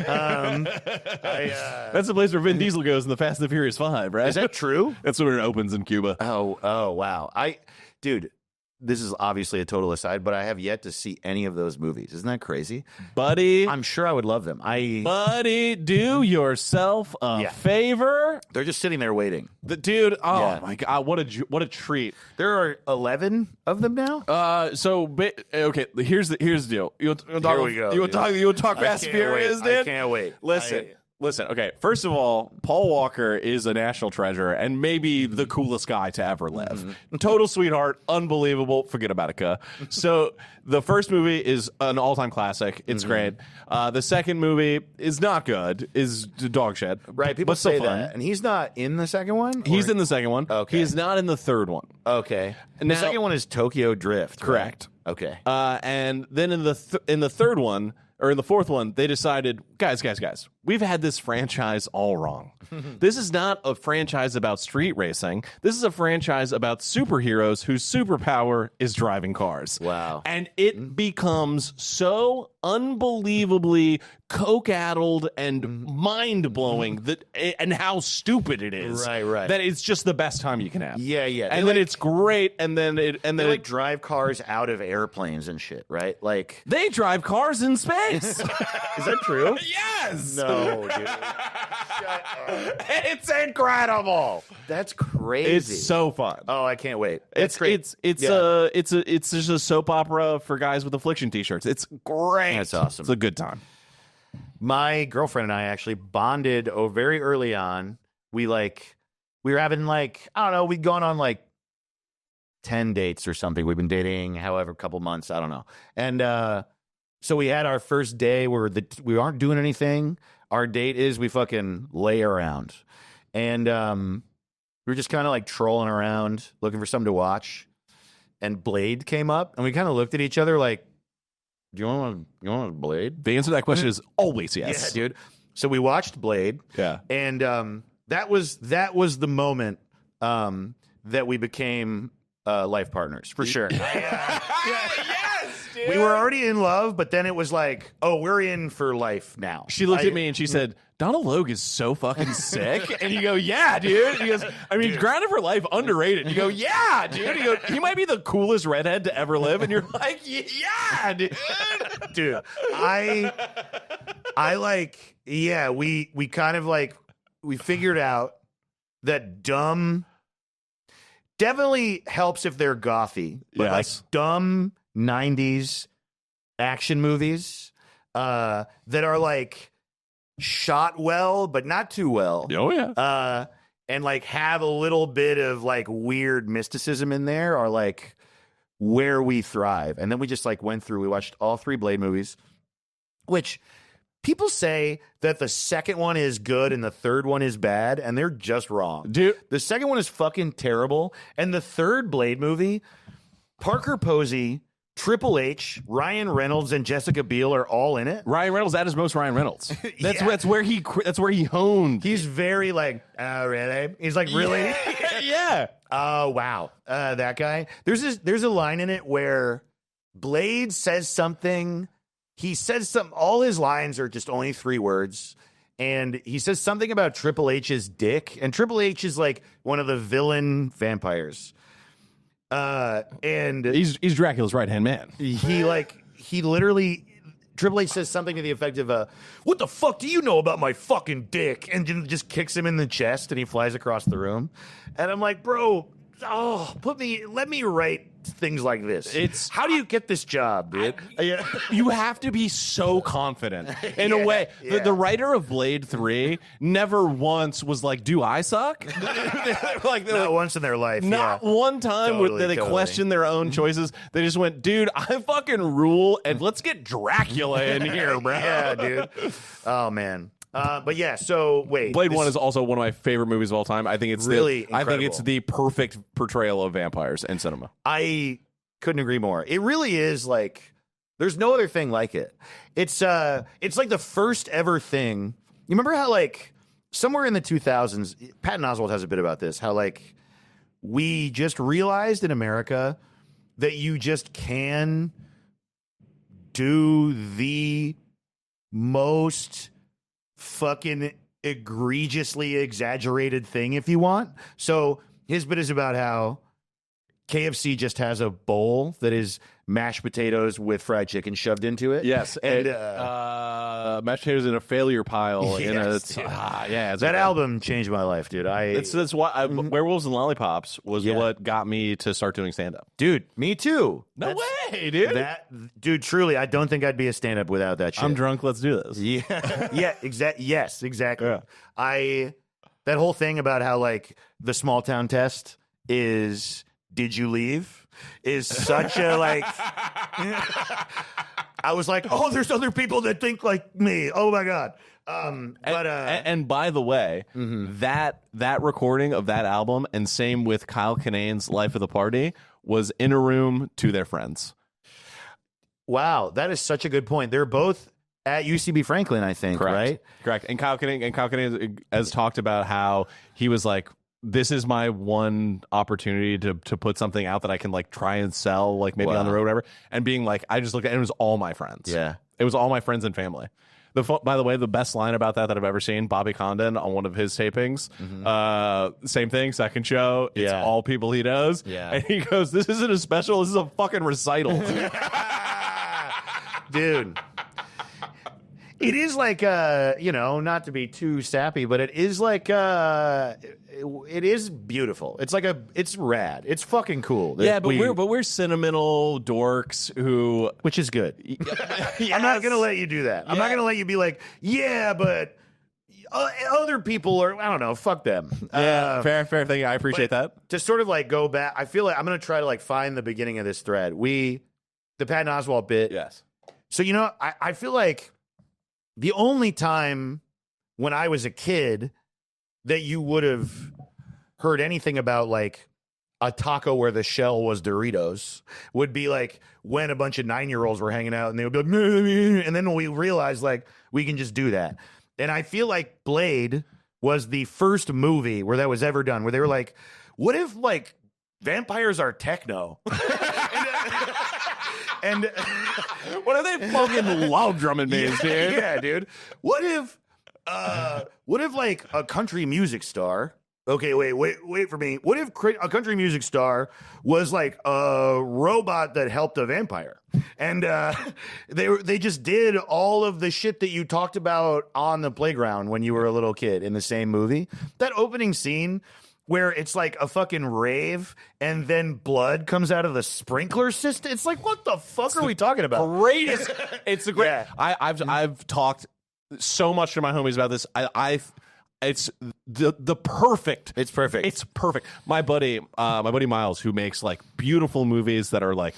[SPEAKER 2] the place where Vin Diesel goes in the Fast and the Furious 5, right?
[SPEAKER 3] Is that true?
[SPEAKER 2] That's where it opens in Cuba.
[SPEAKER 3] Oh, wow. Dude, this is obviously a total aside, but I have yet to see any of those movies. Isn't that crazy?
[SPEAKER 2] Buddy,
[SPEAKER 3] I'm sure I would love them.
[SPEAKER 2] buddy, do yourself a
[SPEAKER 3] Yeah.
[SPEAKER 2] favor.
[SPEAKER 3] They're just sitting there waiting.
[SPEAKER 2] The dude, oh
[SPEAKER 3] Yeah.
[SPEAKER 2] my god, what a treat.
[SPEAKER 3] There are 11 of them now?
[SPEAKER 2] Okay, here's the deal. You want to talk,
[SPEAKER 3] Here we go,
[SPEAKER 2] You want to talk
[SPEAKER 3] I
[SPEAKER 2] Fast and
[SPEAKER 3] can't
[SPEAKER 2] Furious,
[SPEAKER 3] wait. I
[SPEAKER 2] dude?
[SPEAKER 3] can't wait.
[SPEAKER 2] Listen, okay, first of all, Paul Walker is a national treasure and maybe the coolest guy to ever live. Total sweetheart, unbelievable, forget about it, cuh. So the first movie is an all-time classic. It's great. The second movie is not good, is dog shit.
[SPEAKER 3] Right, people
[SPEAKER 2] but still
[SPEAKER 3] say
[SPEAKER 2] fun.
[SPEAKER 3] that. And he's not in the second one?
[SPEAKER 2] He's in the second one.
[SPEAKER 3] Okay.
[SPEAKER 2] He is not in the third one.
[SPEAKER 3] Okay.
[SPEAKER 2] Now-
[SPEAKER 3] The second one is Tokyo Drift. right?
[SPEAKER 2] Correct.
[SPEAKER 3] Okay.
[SPEAKER 2] And then in the third one, or in the fourth one, they decided, guys, we've had this franchise all wrong. This is not a franchise about street racing. This is a franchise about superheroes whose superpower is driving cars.
[SPEAKER 3] Wow.
[SPEAKER 2] And it becomes so unbelievably coke-addled and mind-blowing and how stupid it is.
[SPEAKER 3] Right.
[SPEAKER 2] That it's just the best time you can have.
[SPEAKER 3] Yeah.
[SPEAKER 2] And then it's great, and then
[SPEAKER 3] they like drive cars out of airplanes and shit, right? Like,
[SPEAKER 2] they drive cars in space.
[SPEAKER 3] is that true?
[SPEAKER 2] Yes.
[SPEAKER 3] No, dude.
[SPEAKER 2] It's incredible.
[SPEAKER 3] That's crazy.
[SPEAKER 2] It's so fun.
[SPEAKER 3] Oh, I can't wait.
[SPEAKER 2] It's
[SPEAKER 3] great.
[SPEAKER 2] it's just a soap opera for guys with affliction t-shirts. It's great.
[SPEAKER 3] That's awesome.
[SPEAKER 2] It's a good time.
[SPEAKER 3] My girlfriend and I actually bonded very early on. We were having I don't know, we'd gone on 10 dates or something. We've been dating however couple months, I don't know. And so we had our first day where we aren't doing anything. Our date is we fucking lay around. And we were just kind of trolling around looking for something to watch. And Blade came up and we kind of looked at each other like, do you want a Blade?
[SPEAKER 2] The answer to that question is always yes.
[SPEAKER 3] Yeah, dude. So we watched Blade.
[SPEAKER 2] Yeah.
[SPEAKER 3] And that was the moment that we became life partners for sure.
[SPEAKER 2] Yes, dude.
[SPEAKER 3] We were already in love, but then it was like, oh, we're in for life now.
[SPEAKER 2] She looked at me and she said, Donald Logue is so fucking sick. And you go, yeah, dude. He goes, I mean, Grounded for Life, underrated. You go, yeah, dude. You go, he might be the coolest redhead to ever live. And you're like, yeah, dude.
[SPEAKER 3] Dude, we kind of we figured out that dumb definitely helps if they're gothy, but
[SPEAKER 2] Yes.
[SPEAKER 3] dumb 90s action movies that are shot well, but not too well.
[SPEAKER 2] Oh, yeah.
[SPEAKER 3] And have a little bit of weird mysticism in there are where we thrive. And then we just went through, we watched all 3 Blade movies, which people say that the second one is good and the third one is bad, and they're just wrong.
[SPEAKER 2] Dude.
[SPEAKER 3] The second one is fucking terrible. And the third Blade movie, Parker Posey, Triple H, Ryan Reynolds, and Jessica Biel are all in it.
[SPEAKER 2] Ryan Reynolds, at his most Ryan Reynolds. That's
[SPEAKER 3] Yeah.
[SPEAKER 2] that's where he honed.
[SPEAKER 3] He's very oh, really? He's really?
[SPEAKER 2] Yeah.
[SPEAKER 3] Oh, wow. That guy. There's a line in it where Blade says something he says some. All his lines are just only 3 words, and he says something about Triple H's dick, and Triple H is like one of the villain vampires. And
[SPEAKER 2] He's Dracula's right-hand man.
[SPEAKER 3] he literally, Triple H says something to the effect of, what the fuck do you know about my fucking dick? And just kicks him in the chest, and he flies across the room. And I'm like, bro, let me write things like this. How do you get this job, dude?
[SPEAKER 2] You have to be so confident in a way. The writer of Blade 3 never once was like, do I suck?
[SPEAKER 3] Not once in their life.
[SPEAKER 2] Not one time did they question their own choices. They just went, dude, I fucking rule, and let's get Dracula in here, bro.
[SPEAKER 3] Yeah, dude. Oh, man. But yeah, so wait.
[SPEAKER 2] Blade 1 is also one of my favorite movies of all time. I think it's
[SPEAKER 3] really
[SPEAKER 2] I think it's the perfect portrayal of vampires in cinema.
[SPEAKER 3] I couldn't agree more. It really is like there's no other thing like it. It's like the first ever thing. You remember how like somewhere in the 2000s, Patton Oswalt has a bit about this, how like we just realized in America that you just can do the most fucking egregiously exaggerated thing if you want. So his bit is about how KFC just has a bowl that is mashed potatoes with fried chicken shoved into it.
[SPEAKER 2] Yes,
[SPEAKER 3] and
[SPEAKER 2] mashed potatoes in a failure pile.
[SPEAKER 3] Yes,
[SPEAKER 2] That
[SPEAKER 3] album changed my life, dude.
[SPEAKER 2] That's why Werewolves and Lollipops was what got me to start doing stand up.
[SPEAKER 3] Dude, me too.
[SPEAKER 2] No way, dude.
[SPEAKER 3] Dude, truly, I don't think I'd be a stand up without that shit.
[SPEAKER 2] I'm drunk. Let's do this.
[SPEAKER 3] Yeah, yes, exactly. Yeah. That whole thing about how like the small town test is, did you leave? Is such a like. I was like, oh, there's other people that think like me. Oh my god.
[SPEAKER 2] And by the way, that recording of that album, and same with Kyle Kinane's Life of the Party, was in a room to their friends.
[SPEAKER 3] Wow, that is such a good point. They're both at UCB Franklin, I think.
[SPEAKER 2] Correct.
[SPEAKER 3] Right?
[SPEAKER 2] Correct. And Kyle Kinane has talked about how he was like, this is my one opportunity to put something out that I can like try and sell, like maybe on the road, whatever. And being like, I just looked at it, and it was all my friends.
[SPEAKER 3] Yeah.
[SPEAKER 2] It was all my friends and family. By the way, the best line about that I've ever seen, Bobby Condon on one of his tapings. Same thing, second show. It's all people he knows.
[SPEAKER 3] Yeah.
[SPEAKER 2] And he goes, this isn't a special, this is a fucking recital.
[SPEAKER 3] Dude. It is like, not to be too sappy, but it is like, it is beautiful. It's like it's rad. It's fucking cool.
[SPEAKER 2] Yeah, but we're sentimental dorks who,
[SPEAKER 3] which is good.
[SPEAKER 2] Yes.
[SPEAKER 3] I'm not gonna let you do that. I'm not gonna let you be like, yeah, but other people are, I don't know, fuck them.
[SPEAKER 2] Yeah, fair thing. I appreciate that.
[SPEAKER 3] To sort of like go back, I feel like I'm gonna try to like find the beginning of this thread. The Patton Oswalt bit.
[SPEAKER 2] Yes.
[SPEAKER 3] So I feel like the only time when I was a kid that you would have heard anything about like a taco where the shell was Doritos would be like when a bunch of 9-year-olds were hanging out and they would be like, and then we realized like we can just do that. And I feel like Blade was the first movie where that was ever done, where they were like, what if like vampires are techno? And
[SPEAKER 2] what are they fucking love drumming bands, dude?
[SPEAKER 3] Yeah, dude. What if like a country music star? Okay, wait for me. What if a country music star was like a robot that helped a vampire, and they just did all of the shit that you talked about on the playground when you were a little kid in the same movie? That opening scene where it's like a fucking rave and then blood comes out of the sprinkler system. It's like, what the fuck are we talking about?
[SPEAKER 2] Greatest. It's the great.
[SPEAKER 3] Yeah.
[SPEAKER 2] I've talked so much to my homies about this. It's the perfect.
[SPEAKER 3] It's perfect.
[SPEAKER 2] It's perfect. My buddy Miles, who makes like beautiful movies that are like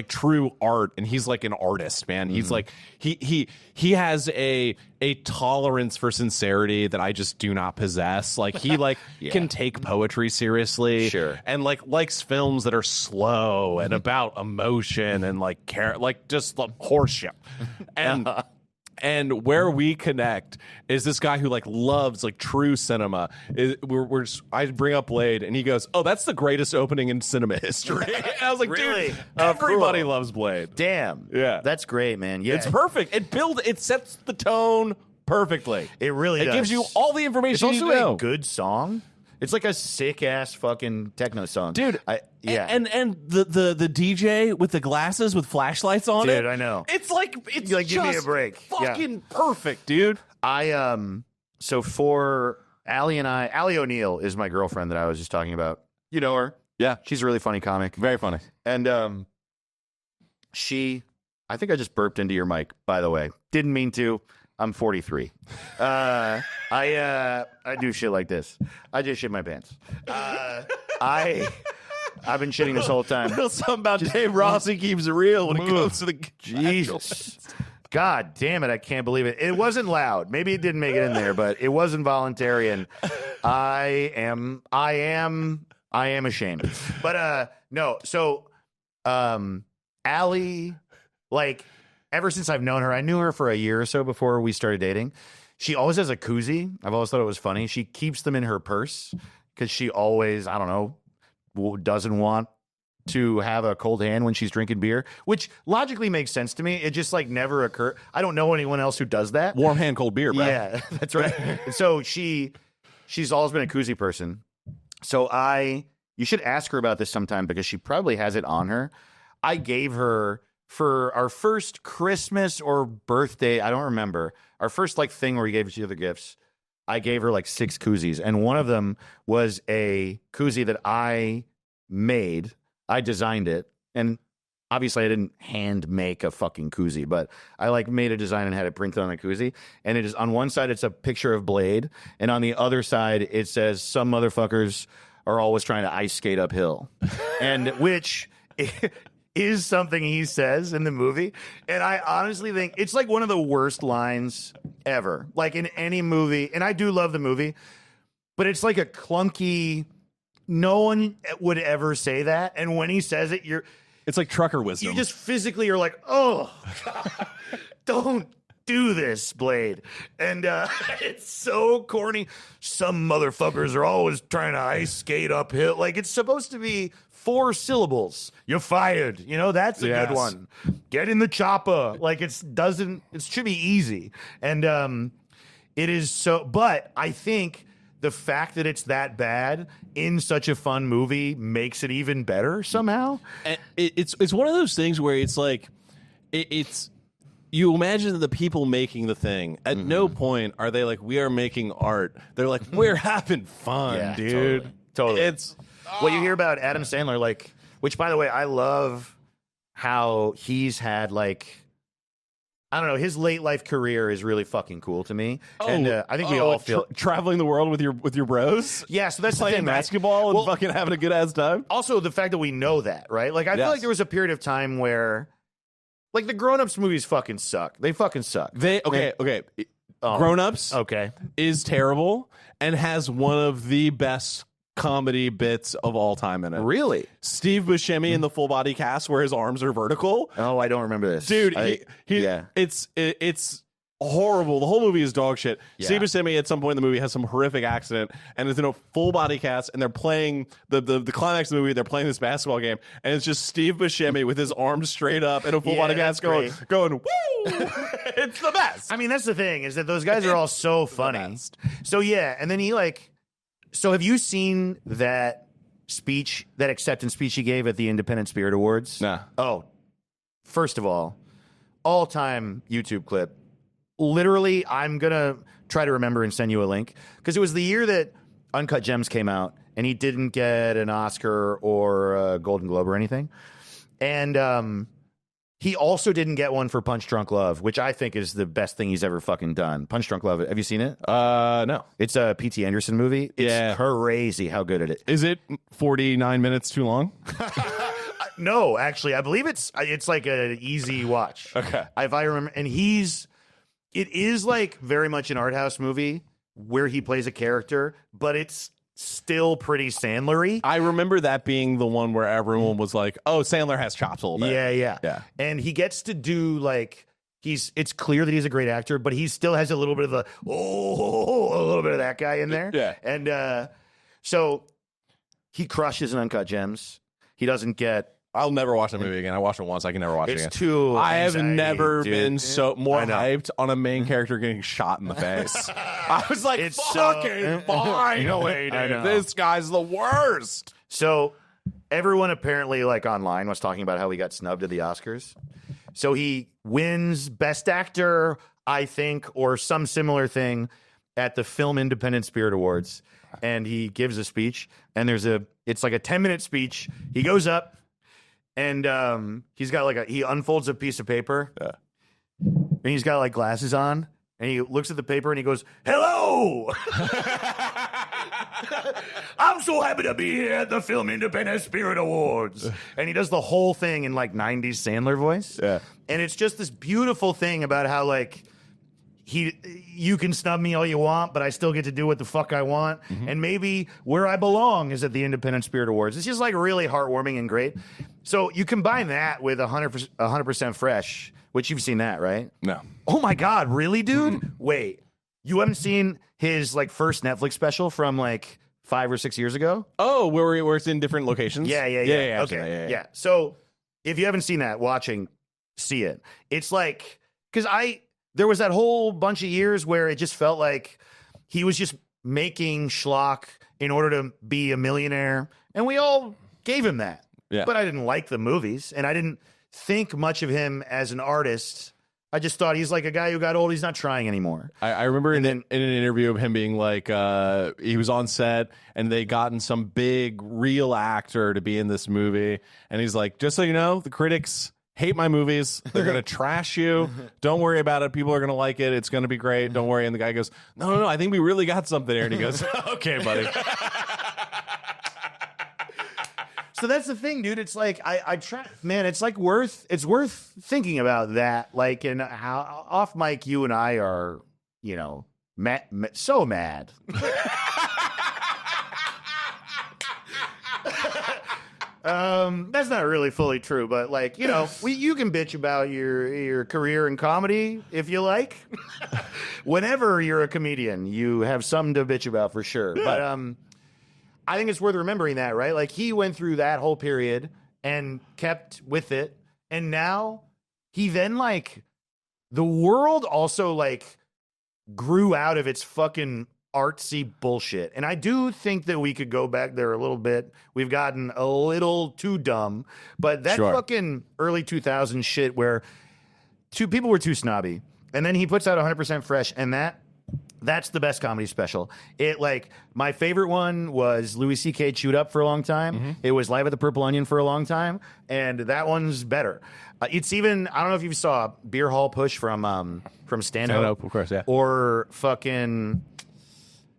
[SPEAKER 2] true art, and he's like an artist, man. He's like he has a tolerance for sincerity that I just do not possess. Like he like can take poetry seriously,
[SPEAKER 3] sure,
[SPEAKER 2] and like likes films that are slow and about emotion and like care, like just like horseshit. And where we connect is this guy who like loves like true cinema. I bring up Blade, and he goes, "Oh, that's the greatest opening in cinema history." And I was like,
[SPEAKER 3] Really?
[SPEAKER 2] "Dude,
[SPEAKER 3] Oh,
[SPEAKER 2] everybody
[SPEAKER 3] cool.
[SPEAKER 2] loves Blade."
[SPEAKER 3] Damn.
[SPEAKER 2] Yeah.
[SPEAKER 3] That's great, man. Yeah.
[SPEAKER 2] It's perfect. It sets the tone perfectly.
[SPEAKER 3] It really does.
[SPEAKER 2] It gives you all the information
[SPEAKER 3] It's
[SPEAKER 2] you
[SPEAKER 3] also
[SPEAKER 2] need to know.
[SPEAKER 3] a good song. It's like a sick ass fucking techno song,
[SPEAKER 2] Dude.
[SPEAKER 3] Yeah.
[SPEAKER 2] And the DJ with the glasses with flashlights on it.
[SPEAKER 3] Dude, I know.
[SPEAKER 2] It's like
[SPEAKER 3] You're like, give me a
[SPEAKER 2] just
[SPEAKER 3] break. Yeah.
[SPEAKER 2] Fucking perfect, dude.
[SPEAKER 3] So for Allie and Allie O'Neill is my girlfriend that I was just talking about. You know her?
[SPEAKER 2] Yeah.
[SPEAKER 3] She's a really funny comic.
[SPEAKER 2] Very funny.
[SPEAKER 3] And I think I just burped into your mic, by the way. Didn't mean to. I'm 43. I do shit like this. I just shit my pants. I've been shitting this whole time.
[SPEAKER 2] Something about Dave Rossi keeps it real when it comes to the
[SPEAKER 3] Jesus. God damn it, I can't believe it. It wasn't loud. Maybe it didn't make it in there, but it was involuntary, and I am ashamed. But no, so Allie, like, ever since I've known her, I knew her for a year or so before we started dating. She always has a koozie. I've always thought it was funny. She keeps them in her purse because she always, I don't know, doesn't want to have a cold hand when she's drinking beer, which logically makes sense to me. It just like never occurred. I don't know anyone else who does that.
[SPEAKER 2] warm hand, cold beer, bro.
[SPEAKER 3] Yeah, that's right. So she's always been a koozie person. So you should ask her about this sometime because she probably has it on her. I gave her for our first Christmas or birthday, I don't remember, our first like thing where we gave each other gifts, I gave her like 6 koozies. And one of them was a koozie that I made. I designed it. And obviously I didn't hand make a fucking koozie, but I like made a design and had it printed on a koozie. And it is on one side, it's a picture of Blade. And on the other side, it says some motherfuckers are always trying to ice skate uphill. And which is something he says in the movie. And I honestly think it's like one of the worst lines ever, like in any movie. And I do love the movie, but it's like a clunky, no one would ever say that. And when he says it,
[SPEAKER 2] It's like trucker wisdom.
[SPEAKER 3] you just physically are like, oh, God, don't do this, Blade. And it's so corny. Some motherfuckers are always trying to ice skate uphill. Like, it's supposed to be 4 syllables. You're fired. You know, that's a good one. Get in the chopper. Like, it should be easy. And it is so, but I think the fact that it's that bad in such a fun movie makes it even better somehow.
[SPEAKER 2] And it's one of those things where it's like, it's, you imagine the people making the thing. At no point are they like, we are making art. They're like, we're having fun,
[SPEAKER 3] Yeah,
[SPEAKER 2] dude.
[SPEAKER 3] Totally.
[SPEAKER 2] It's
[SPEAKER 3] Well, you hear about Adam Sandler, like, which, by the way, I love how he's had, like, I don't know, his late life career is really fucking cool to me. And I think we all feel
[SPEAKER 2] traveling the world with your bros.
[SPEAKER 3] Yeah, so that's the
[SPEAKER 2] Playing
[SPEAKER 3] thing, right?
[SPEAKER 2] basketball and
[SPEAKER 3] Well,
[SPEAKER 2] fucking having a good ass time.
[SPEAKER 3] also the fact that we know that, right? Like, I feel
[SPEAKER 2] Yes.
[SPEAKER 3] like there was a period of time where, like, the Grown Ups movies fucking suck. They fucking suck.
[SPEAKER 2] Okay.
[SPEAKER 3] Oh,
[SPEAKER 2] Grown Ups
[SPEAKER 3] okay.
[SPEAKER 2] is terrible and has one of the best comedy bits of all time in it.
[SPEAKER 3] Really?
[SPEAKER 2] Steve Buscemi in the full body cast where his arms are vertical.
[SPEAKER 3] Oh, I don't remember this.
[SPEAKER 2] Dude,
[SPEAKER 3] yeah.
[SPEAKER 2] it's horrible. The whole movie is dog shit.
[SPEAKER 3] Yeah.
[SPEAKER 2] Steve Buscemi at some point in the movie has some horrific accident and is in a full body cast, and they're playing the climax of the movie. They're playing this basketball game, and it's just Steve Buscemi with his arms straight up in a full body
[SPEAKER 3] that's
[SPEAKER 2] cast going woo. It's the best.
[SPEAKER 3] I mean, that's the thing, is that those guys are all so funny. So, yeah, and then he, like, so have you seen that speech, that acceptance speech he gave at the Independent Spirit Awards?
[SPEAKER 2] Nah.
[SPEAKER 3] Oh, first of all-time YouTube clip. Literally, I'm going to try to remember and send you a link, because it was the year that Uncut Gems came out, and he didn't get an Oscar or a Golden Globe or anything. And he also didn't get one for Punch Drunk Love, which I think is the best thing he's ever fucking done. Punch Drunk Love, have you seen it?
[SPEAKER 2] No.
[SPEAKER 3] It's a P.T. Anderson movie. It's crazy how good it is.
[SPEAKER 2] Is it 49 minutes too long?
[SPEAKER 3] No, actually, I believe it's like an easy watch.
[SPEAKER 2] Okay.
[SPEAKER 3] If I remember, and it is like very much an art house movie where he plays a character, but it's still pretty Sandler-y.
[SPEAKER 2] I remember that being the one where everyone was like, oh, Sandler has chops a little bit.
[SPEAKER 3] Yeah. And he gets to do, like, it's clear that he's a great actor, but he still has a little bit of a little bit of that guy in there.
[SPEAKER 2] Yeah.
[SPEAKER 3] And so he crushes in Uncut Gems. He doesn't get.
[SPEAKER 2] I'll never watch that movie again. I watched it once. I can never watch it again.
[SPEAKER 3] It's too.
[SPEAKER 2] I have
[SPEAKER 3] anxiety,
[SPEAKER 2] never
[SPEAKER 3] dude.
[SPEAKER 2] been more
[SPEAKER 3] I know.
[SPEAKER 2] hyped on a main character getting shot in the face. I was like,
[SPEAKER 3] It's so-
[SPEAKER 2] fucking finally,
[SPEAKER 3] I know.
[SPEAKER 2] dude. This guy's the worst.
[SPEAKER 3] So everyone apparently like online was talking about how he got snubbed at the Oscars. So he wins Best Actor, I think, or some similar thing at the Film Independent Spirit Awards. And he gives a speech, and it's like a 10-minute speech. He goes up, and he's got he unfolds a piece of paper, and he's got like glasses on, and he looks at the paper and he goes, "Hello, I'm so happy to be here at the Film Independent Spirit Awards." And he does the whole thing in like 90s Sandler voice, and it's just this beautiful thing about how like. You can snub me all you want, but I still get to do what the fuck I want. And maybe where I belong is at the Independent Spirit Awards. It's just like really heartwarming and great. So you combine that with 100% Fresh, which you've seen that, right?
[SPEAKER 2] No.
[SPEAKER 3] Oh my God, really, dude? Wait, you haven't seen his like first Netflix special from like 5 or 6 years ago?
[SPEAKER 2] Oh, where it's in different locations?
[SPEAKER 3] Yeah.
[SPEAKER 2] Okay.
[SPEAKER 3] Yeah. So if you haven't seen that, see it. It's like, because there was that whole bunch of years where it just felt like he was just making schlock in order to be a millionaire. And we all gave him that.
[SPEAKER 2] Yeah.
[SPEAKER 3] But I didn't like the movies. And I didn't think much of him as an artist. I just thought he's like a guy who got old. He's not trying anymore.
[SPEAKER 2] I remember in an interview of him being like, he was on set and they gotten some big real actor to be in this movie. And he's like, just so you know, the critics hate my movies. They're going to trash you. Don't worry about it. People are going to like it. It's going to be great. Don't worry. And the guy goes, no. I think we really got something here. And he goes, okay, buddy.
[SPEAKER 3] So that's the thing, dude. It's like I try, man. It's like worth thinking about that. Like, and how off mic you and I are, so mad. That's not really fully true, but like, you can bitch about your career in comedy if you like. Whenever you're a comedian, you have something to bitch about for sure. Yeah. But I think it's worth remembering that, right? Like he went through that whole period and kept with it, and now he then like the world also like grew out of its fucking artsy bullshit. And I do think that we could go back there a little bit. We've gotten a little too dumb, but that fucking early 2000s shit where people were too snobby. And then he puts out 100% Fresh, and that's the best comedy special. It like my favorite one was Louis C.K. Chewed Up for a long time. Mm-hmm. It was Live at the Purple Onion for a long time, and that one's better. It's even, I don't know if you saw Beer Hall Push from Stand-Up,
[SPEAKER 2] of course, yeah.
[SPEAKER 3] Or fucking.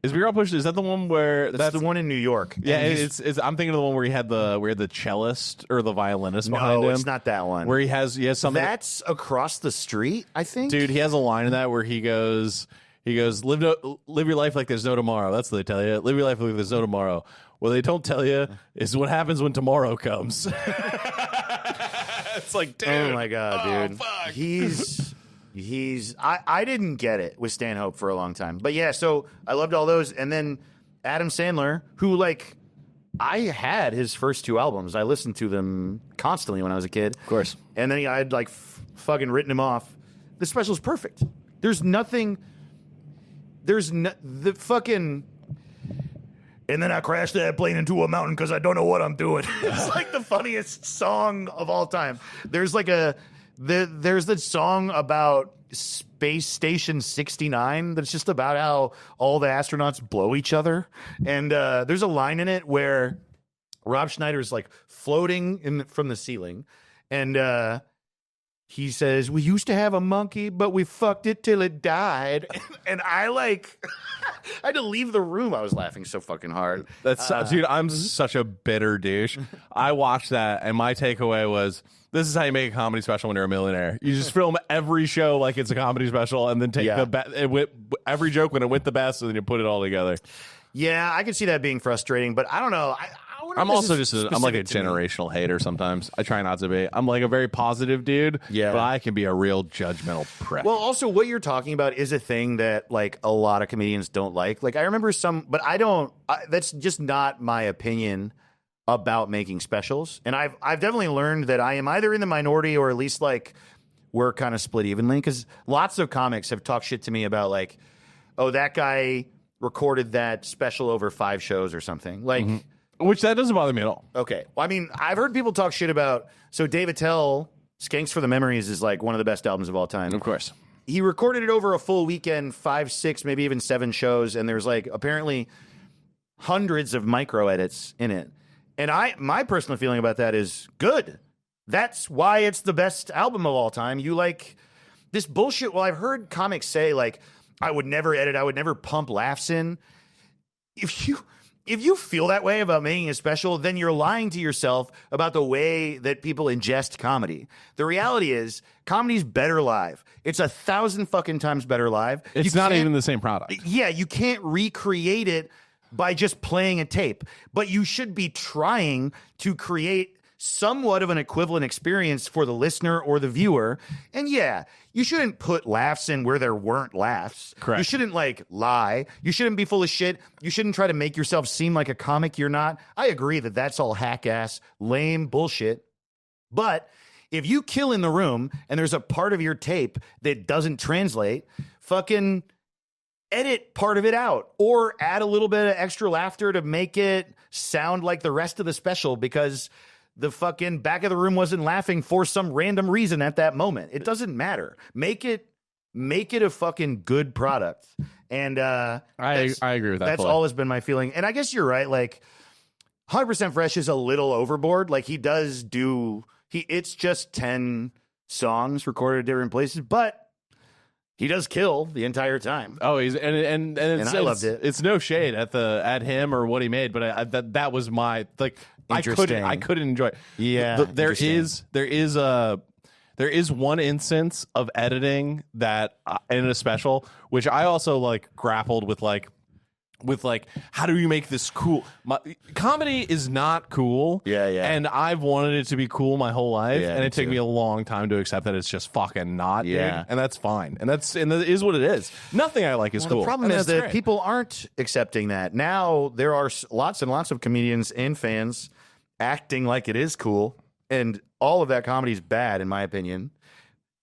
[SPEAKER 2] Is Beer Hall Push? Is that the one where
[SPEAKER 3] that's the one in New York?
[SPEAKER 2] Yeah, it's. I'm thinking of the one where he had the cellist or the violinist behind him.
[SPEAKER 3] No, it's not that one.
[SPEAKER 2] Where he has something.
[SPEAKER 3] That's across the street, I think.
[SPEAKER 2] Dude, he has a line in that where he goes, live your life like there's no tomorrow. That's what they tell you. Live your life like there's no tomorrow. What they don't tell you is what happens when tomorrow comes. It's like, dude.
[SPEAKER 3] Oh my God, dude.
[SPEAKER 2] Fuck.
[SPEAKER 3] I didn't get it with Stanhope for a long time. But yeah, so I loved all those. And then Adam Sandler, who like, I had his first 2 albums. I listened to them constantly when I was a kid.
[SPEAKER 2] Of course.
[SPEAKER 3] And then I'd like fucking written him off. The special's perfect. There's nothing. The fucking. And then I crashed that plane into a mountain because I don't know what I'm doing. It's like the funniest song of all time. There's like there's the song about Space Station 69 that's just about how all the astronauts blow each other. And there's a line in it where Rob Schneider's like floating from the ceiling. And he says, we used to have a monkey, but we fucked it till it died. And I like, I had to leave the room. I was laughing so fucking hard.
[SPEAKER 2] Dude, I'm such a bitter douche. I watched that, and my takeaway was, this is how you make a comedy special when you're a millionaire. You just film every show like it's a comedy special, and then take every joke when it went the best, and then you put it all together.
[SPEAKER 3] Yeah, I can see that being frustrating, but I don't know. wonder
[SPEAKER 2] I'm
[SPEAKER 3] if
[SPEAKER 2] also
[SPEAKER 3] this
[SPEAKER 2] just
[SPEAKER 3] is
[SPEAKER 2] I'm like a
[SPEAKER 3] specific to me.
[SPEAKER 2] generational hater sometimes. I try not to be. I'm like a very positive dude,
[SPEAKER 3] Yeah.
[SPEAKER 2] but I can be a real judgmental prick.
[SPEAKER 3] Well, also what you're talking about is a thing that like a lot of comedians don't like. Like I remember but I don't. That's just not my opinion about making specials. And I've definitely learned that I am either in the minority or at least like we're kind of split evenly, because lots of comics have talked shit to me about like, oh, that guy recorded that special over 5 shows or something. Like,
[SPEAKER 2] Which that doesn't bother me at all.
[SPEAKER 3] okay. Well, I mean, I've heard people talk shit about. So Dave Attell, Skanks for the Memories is like one of the best albums of all time.
[SPEAKER 2] Of course.
[SPEAKER 3] He recorded it over a full weekend, 5, 6, maybe even 7 shows, and there's like apparently hundreds of micro edits in it. And my personal feeling about that is good. That's why it's the best album of all time. You like this bullshit. Well, I've heard comics say like, I would never edit, I would never pump laughs in. If you feel that way about making a special, then you're lying to yourself about the way that people ingest comedy. The reality is, comedy's better live. It's 1,000 fucking times better live.
[SPEAKER 2] It's not even the same product.
[SPEAKER 3] Yeah, you can't recreate it by just playing a tape, but you should be trying to create somewhat of an equivalent experience for the listener or the viewer. And yeah, you shouldn't put laughs in where there weren't laughs.
[SPEAKER 2] Correct.
[SPEAKER 3] You shouldn't like lie. You shouldn't be full of shit. You shouldn't try to make yourself seem like a comic you're not. I agree that that's all hack ass, lame bullshit. But if you kill in the room and there's a part of your tape that doesn't translate, fucking edit part of it out or add a little bit of extra laughter to make it sound like the rest of the special, because the fucking back of the room wasn't laughing for some random reason at that moment. It doesn't matter. Make it a fucking good product. And
[SPEAKER 2] I agree with that.
[SPEAKER 3] That's
[SPEAKER 2] fully.
[SPEAKER 3] always been my feeling. And I guess you're right. Like 100% Fresh is a little overboard. Like it's just 10 songs recorded at different places, but he does kill the entire time.
[SPEAKER 2] Oh, he's and
[SPEAKER 3] I loved it.
[SPEAKER 2] It's no shade at him or what he made, but that was my like. I couldn't enjoy it.
[SPEAKER 3] Yeah,
[SPEAKER 2] there is one instance of editing that in a special, which I also like grappled with like how do you make this cool? Comedy is not cool.
[SPEAKER 3] Yeah.
[SPEAKER 2] And I've wanted it to be cool my whole life,
[SPEAKER 3] Yeah,
[SPEAKER 2] and
[SPEAKER 3] me
[SPEAKER 2] it took
[SPEAKER 3] too.
[SPEAKER 2] me a long time to accept that it's just fucking not.
[SPEAKER 3] Yeah.
[SPEAKER 2] Dude, and that's fine. And that is what it is. Nothing I like is cool.
[SPEAKER 3] The problem
[SPEAKER 2] and
[SPEAKER 3] is
[SPEAKER 2] that's
[SPEAKER 3] that
[SPEAKER 2] great.
[SPEAKER 3] people aren't accepting that. Now there are lots and lots of comedians and fans acting like it is cool, and all of that comedy is bad, in my opinion.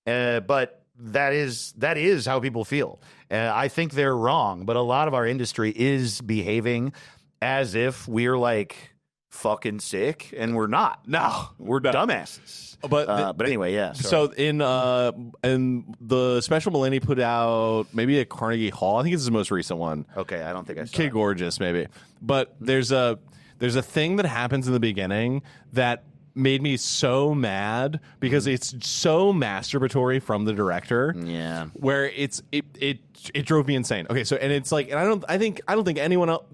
[SPEAKER 3] But that is how people feel. I think they're wrong, but a lot of our industry is behaving as if we're like fucking sick, and we're not.
[SPEAKER 2] No,
[SPEAKER 3] We're dumbasses. But anyway, yeah.
[SPEAKER 2] So in the special Mulaney put out maybe at Carnegie Hall. I think it's his most recent one.
[SPEAKER 3] Okay, I don't think I saw
[SPEAKER 2] Kid
[SPEAKER 3] it.
[SPEAKER 2] Gorgeous, maybe. But there's a thing that happens in the beginning that made me so mad because it's so masturbatory from the director.
[SPEAKER 3] Yeah.
[SPEAKER 2] Where it drove me insane. Okay, so and it's like, and I don't think anyone else,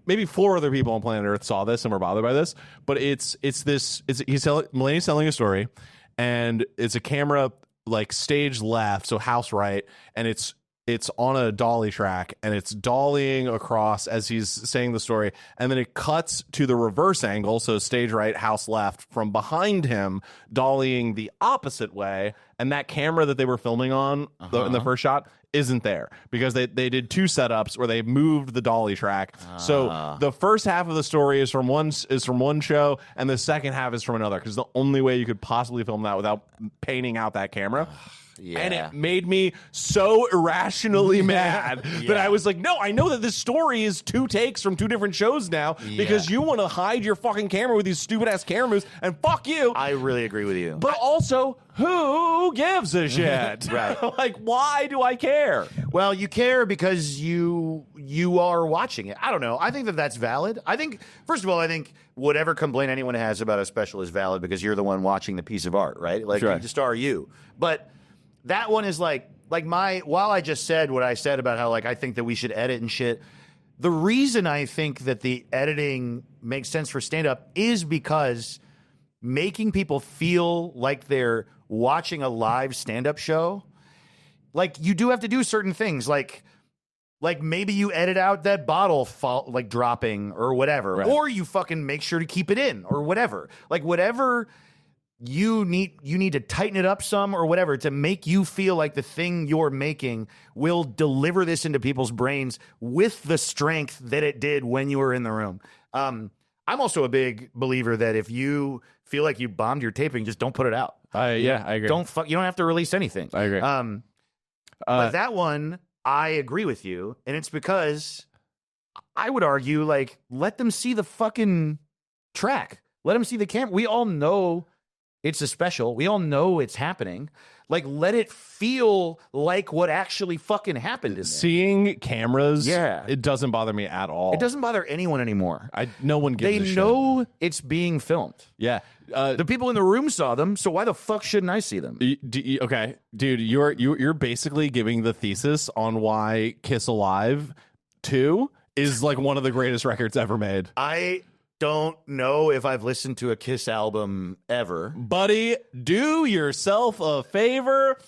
[SPEAKER 2] maybe 4 other people on planet Earth saw this and were bothered by this, but Mulaney's telling a story, and it's a camera like stage left, so house right, and it's on a dolly track, and it's dollying across as he's saying the story, and then it cuts to the reverse angle, so stage right, house left, from behind him, dollying the opposite way, and that camera that they were filming on in the first shot isn't there, because they did 2 setups where they moved the dolly track. So the first half of the story is from one show, and the second half is from another, because the only way you could possibly film that without painting out that camera.
[SPEAKER 3] Yeah.
[SPEAKER 2] And it made me so irrationally mad that I was like, no, I know that this story is 2 takes from 2 different shows now because you want to hide your fucking camera with these stupid ass camera moves, and fuck you.
[SPEAKER 3] I really agree with you.
[SPEAKER 2] But also, who gives a shit?
[SPEAKER 3] Right.
[SPEAKER 2] Like, why do I care?
[SPEAKER 3] Well, you care because you are watching it. I don't know. I think that's valid. I think, first of all, whatever complaint anyone has about a special is valid because you're the one watching the piece of art, right? Like,
[SPEAKER 2] Sure.
[SPEAKER 3] the star you. But that one is while I just said what I said about how like I think that we should edit and shit, the reason I think that the editing makes sense for stand-up is because making people feel like they're watching a live stand-up show, like you do have to do certain things. Like Like maybe you edit out that bottle like dropping or whatever,
[SPEAKER 2] Right.
[SPEAKER 3] or you fucking make sure to keep it in or whatever. Like whatever you need to tighten it up some or whatever to make you feel like the thing you're making will deliver this into people's brains with the strength that it did when you were in the room. I'm also a big believer that if you feel like you bombed your taping, just don't put it out.
[SPEAKER 2] Yeah, I agree.
[SPEAKER 3] You don't have to release anything.
[SPEAKER 2] I agree.
[SPEAKER 3] But that one, I agree with you, and it's because I would argue, like, let them see the fucking track. Let them see the camera. We all know it's a special. We all know it's happening. Like, let it feel like what actually fucking happened in there.
[SPEAKER 2] Seeing cameras,
[SPEAKER 3] Yeah.
[SPEAKER 2] it doesn't bother me at all.
[SPEAKER 3] It doesn't bother anyone anymore.
[SPEAKER 2] No one gives a
[SPEAKER 3] They
[SPEAKER 2] shit.
[SPEAKER 3] know it's being filmed.
[SPEAKER 2] Yeah.
[SPEAKER 3] The people in the room saw them, so why the fuck shouldn't I see them?
[SPEAKER 2] Okay, dude, you're basically giving the thesis on why Kiss Alive 2 is like one of the greatest records ever made.
[SPEAKER 3] I don't know if I've listened to a Kiss album ever.
[SPEAKER 2] Buddy, do yourself a favor.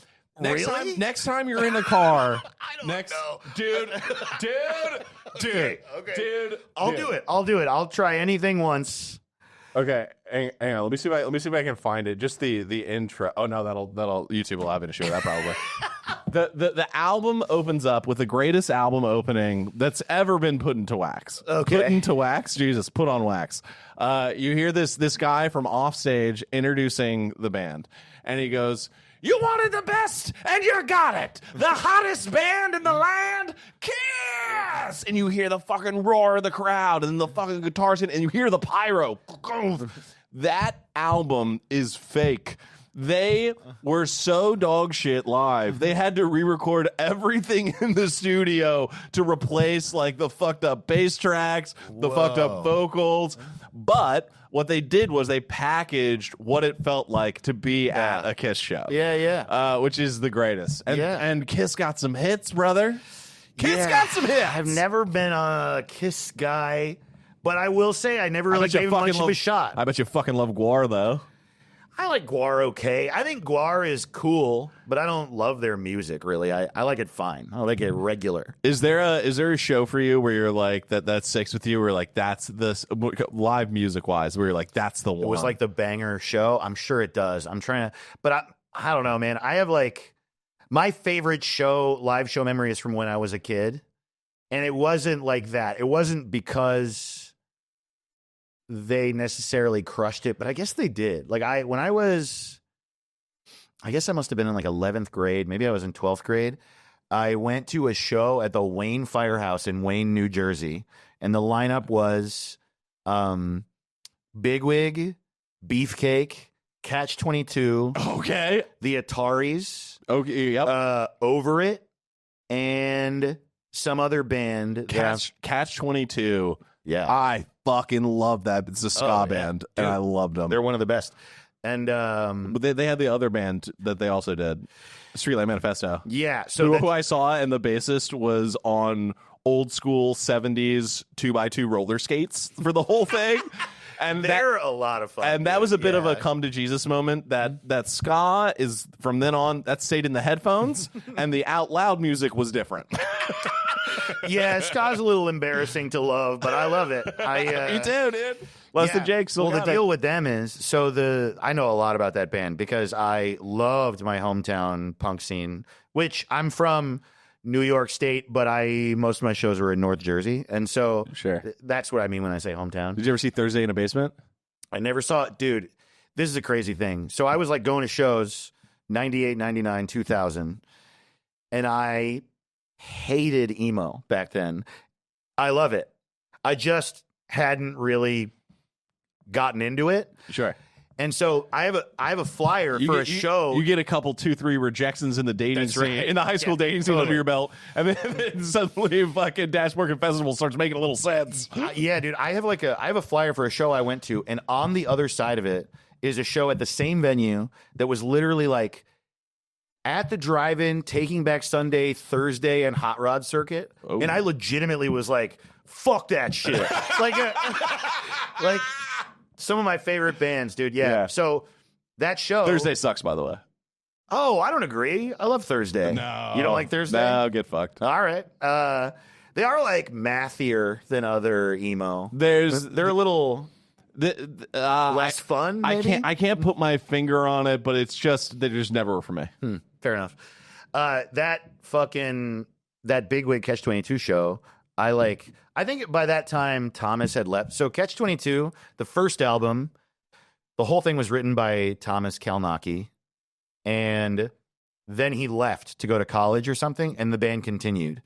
[SPEAKER 3] Really?
[SPEAKER 2] Next time you're in a car.
[SPEAKER 3] I don't know.
[SPEAKER 2] Dude.
[SPEAKER 3] Okay.
[SPEAKER 2] Dude.
[SPEAKER 3] I'll do it. I'll try anything once.
[SPEAKER 2] Okay, hang on. Let me see if I can find it. Just the intro. Oh no, that'll YouTube will have an issue with that probably. The album opens up with the greatest album opening that's ever been put into wax.
[SPEAKER 3] Okay.
[SPEAKER 2] Put into wax? Jesus, put on wax. You hear this guy from offstage introducing the band, and he goes, "You wanted the best, and you got it. The hottest band in the land, Kiss!" And you hear the fucking roar of the crowd, and the fucking guitars hit, and you hear the pyro. That album is fake. They were so dog shit live. They had to re-record everything in the studio to replace like the fucked up bass tracks, the fucked up vocals. But what they did was they packaged what it felt like to be at a Kiss show.
[SPEAKER 3] Yeah.
[SPEAKER 2] Which is the greatest. And Kiss got some hits, brother. Kiss
[SPEAKER 3] Yeah.
[SPEAKER 2] got some hits.
[SPEAKER 3] I've never been a Kiss guy, but I will say I never really gave him much of a shot.
[SPEAKER 2] I bet you fucking love Guar, though.
[SPEAKER 3] I like Guar okay. I think Guar is cool, but I don't love their music really. I like it fine. I like it regular.
[SPEAKER 2] Is there a show for you where you're like that sticks with you? Where like that's this live music wise, where you're like that's the one.
[SPEAKER 3] It was like the banger show. I'm sure it does. I'm trying to, but I don't know, man. I have like my favorite live show memory is from when I was a kid, and it wasn't like that. It wasn't because they necessarily crushed it, but I guess they did. Like I guess I must have been in like 11th grade. Maybe I was in 12th grade. I went to a show at the Wayne Firehouse in Wayne, New Jersey, and the lineup was Bigwig, Beefcake, Catch 22,
[SPEAKER 2] okay,
[SPEAKER 3] the Ataris,
[SPEAKER 2] okay, yep,
[SPEAKER 3] Over It, and some other band.
[SPEAKER 2] Catch 22.
[SPEAKER 3] Yeah,
[SPEAKER 2] I fucking love that. It's a ska band,
[SPEAKER 3] Dude,
[SPEAKER 2] and I loved them.
[SPEAKER 3] They're one of the best. And
[SPEAKER 2] but they had the other band that they also did, Streetlight Manifesto.
[SPEAKER 3] Yeah, so
[SPEAKER 2] who I saw, and the bassist was on old school 70s 2x2 roller skates for the whole thing. And
[SPEAKER 3] they're a lot of fun.
[SPEAKER 2] And that was a bit of a come to Jesus moment. That ska is from then on that stayed in the headphones, and the out loud music was different.
[SPEAKER 3] Yeah, ska's a little embarrassing to love, but I love it.
[SPEAKER 2] You do, dude. Less than Jake.
[SPEAKER 3] Well, the deal with them is I know a lot about that band because I loved my hometown punk scene, which I'm from New York State, but most of my shows were in North Jersey, and so that's what I mean when I say hometown.
[SPEAKER 2] Did you ever see Thursday in a Basement?
[SPEAKER 3] I never saw it, dude. This is a crazy thing. So I was like going to shows 98, 99, 2000, and I hated emo back then. I love it. I just hadn't really gotten into it.
[SPEAKER 2] Sure.
[SPEAKER 3] And so I have a flyer for a show.
[SPEAKER 2] You get a couple 2-3 rejections in the dating scene, in the high school dating scene under your belt, and then suddenly fucking Dashboard and Festival starts making a little sense.
[SPEAKER 3] Yeah, dude. I have a flyer for a show I went to, and on the other side of it is a show at the same venue that was literally like at the drive-in, Taking Back Sunday, Thursday, and Hot Rod Circuit.
[SPEAKER 2] Oh.
[SPEAKER 3] And I legitimately was like, fuck that shit. like some of my favorite bands, dude. Yeah. So that show.
[SPEAKER 2] Thursday sucks, by the way.
[SPEAKER 3] Oh, I don't agree. I love Thursday.
[SPEAKER 2] No.
[SPEAKER 3] You don't like Thursday?
[SPEAKER 2] No, get fucked.
[SPEAKER 3] All right. They are like mathier than other emo. They're a little less fun. Maybe?
[SPEAKER 2] I can't put my finger on it, but it's just they just never were for me.
[SPEAKER 3] Fair enough. That Bigwig Catch-22 show, I think by that time Thomas had left. So Catch-22, the first album, the whole thing was written by Thomas Kalnacki, and then he left to go to college or something, and the band continued.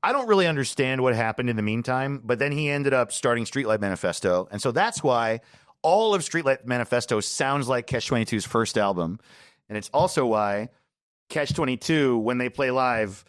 [SPEAKER 3] I don't really understand what happened in the meantime, but then he ended up starting Streetlight Manifesto, and so that's why all of Streetlight Manifesto sounds like Catch-22's first album, and it's also why Catch-22, when they play live,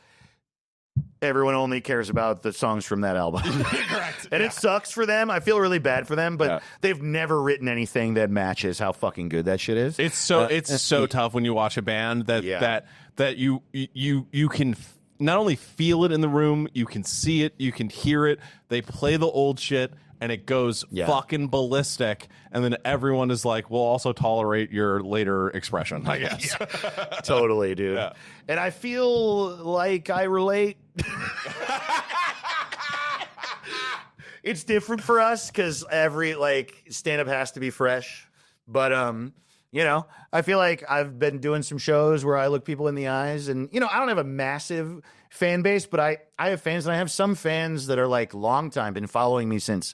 [SPEAKER 3] everyone only cares about the songs from that album.
[SPEAKER 2] Correct.
[SPEAKER 3] And it sucks for them. I feel really bad for them, but they've never written anything that matches how fucking good that shit is.
[SPEAKER 2] It's so tough when you watch a band that you can not only feel it in the room, you can see it, you can hear it. They play the old shit and it goes fucking ballistic, and then everyone is like, we'll also tolerate your later expression, I guess.
[SPEAKER 3] Totally, dude. Yeah. And I feel like I relate. It's different for us because every stand-up has to be fresh. But I feel like I've been doing some shows where I look people in the eyes, and I don't have a massive fan base, but I have fans, and I have some fans that are long time, been following me since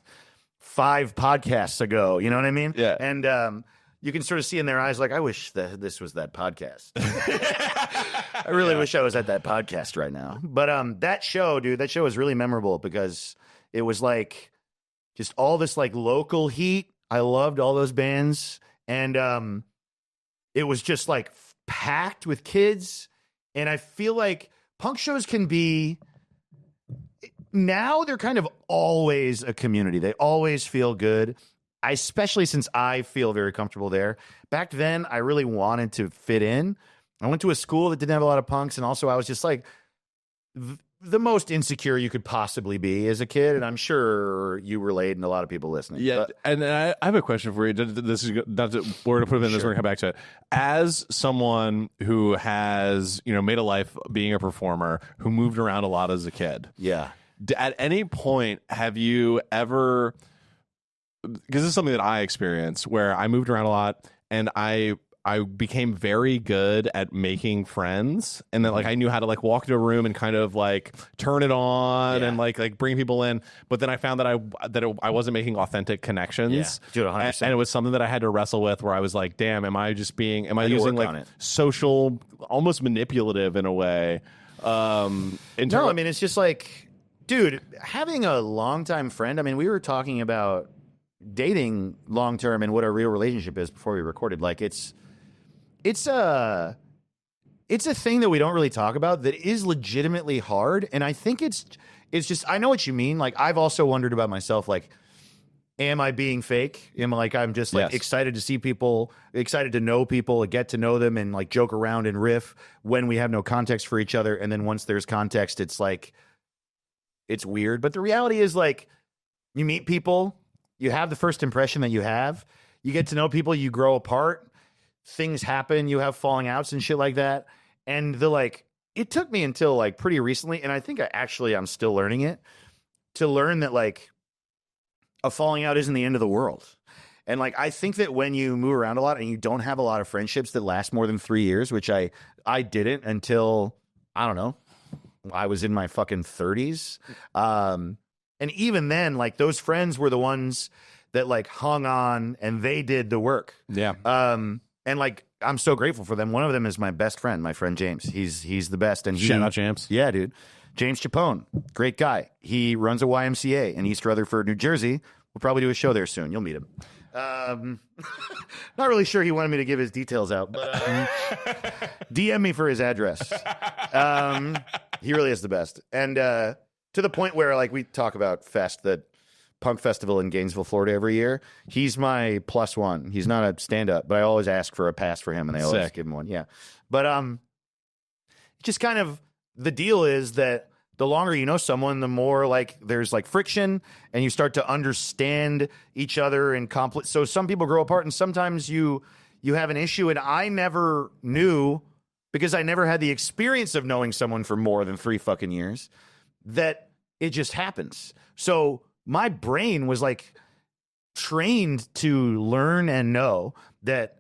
[SPEAKER 3] 5 podcasts ago. You know what I mean?
[SPEAKER 2] Yeah.
[SPEAKER 3] And you can sort of see in their eyes, I wish that this was that podcast. I really wish I was at that podcast right now. But that show, dude, that show was really memorable because it was just all this local heat. I loved all those bands, and it was just packed with kids. And I feel like punk shows can be, now they're kind of always a community. They always feel good, especially since I feel very comfortable there. Back then, I really wanted to fit in. I went to a school that didn't have a lot of punks, and also I was just the most insecure you could possibly be as a kid, and I'm sure you relate, and a lot of people listening.
[SPEAKER 2] Yeah, and I have a question for you. This is not to, we're going to put it in this. We're going to come back to it. As someone who has made a life being a performer, who moved around a lot as a kid, at any point have you ever? Because this is something that I experienced, where I moved around a lot, and I became very good at making friends, and then I knew how to walk into a room and kind of turn it on and bring people in. But then I found that I wasn't making authentic connections.
[SPEAKER 3] Dude, 100%.
[SPEAKER 2] And it was something that I had to wrestle with, where I was like, damn, am I using social, almost manipulative in a way?
[SPEAKER 3] No, I mean, it's just dude, having a longtime friend. I mean, we were talking about dating long term and what a real relationship is before we recorded. It's a thing that we don't really talk about that is legitimately hard, and I think it's just, I know what you mean. I've also wondered about myself, am I being fake? Am I I'm just excited to see people, excited to know people, get to know them, and joke around and riff when we have no context for each other, and then once there's context, it's it's weird. But the reality is you meet people, you have the first impression that you have, you get to know people, you grow apart. Things happen, you have falling outs and shit like that. And it took me until pretty recently, and I think I'm still learning it, to learn that a falling out isn't the end of the world. And I think that when you move around a lot and you don't have a lot of friendships that last more than 3 years, which I didn't until, I don't know, I was in my fucking 30s. And even then, those friends were the ones that hung on, and they did the work.
[SPEAKER 2] Yeah.
[SPEAKER 3] And I'm so grateful for them. One of them is my best friend, my friend James. He's the best. And
[SPEAKER 2] shout out James.
[SPEAKER 3] Yeah, dude. James Chapone, great guy. He runs a YMCA in East Rutherford, New Jersey. We'll probably do a show there soon. You'll meet him. Not really sure he wanted me to give his details out, but DM me for his address. He really is the best. And to the point where we talk about the punk festival in Gainesville, Florida every year. He's my +1. He's not a stand-up, but I always ask for a pass for him, and they always give him one. Yeah. But just kind of the deal is that the longer you know someone, the more there's friction, and you start to understand each other and so some people grow apart, and sometimes you have an issue, and I never knew because I never had the experience of knowing someone for more than 3 fucking years, that it just happens. So my brain was like trained to learn and know that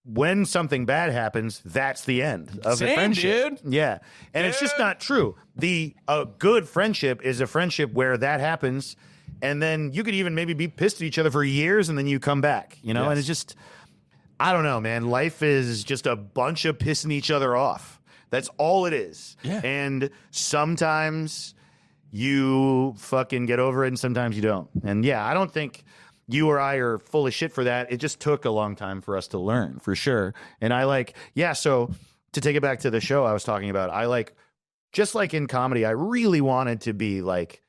[SPEAKER 3] when something bad happens, that's the end of the friendship.
[SPEAKER 2] Dude.
[SPEAKER 3] Yeah. And it's just not true. A good friendship is a friendship where that happens, and then you could even maybe be pissed at each other for years, and then you come back, you know?
[SPEAKER 2] Yes.
[SPEAKER 3] And it's just, I don't know, man. Life is just a bunch of pissing each other off. That's all it is.
[SPEAKER 2] Yeah.
[SPEAKER 3] And sometimes you fucking get over it, and sometimes you don't. And yeah, I don't think you or I are full of shit for that. It just took a long time for us to learn, for sure. And so to take it back to the show I was talking about, just like in comedy, I really wanted to be like,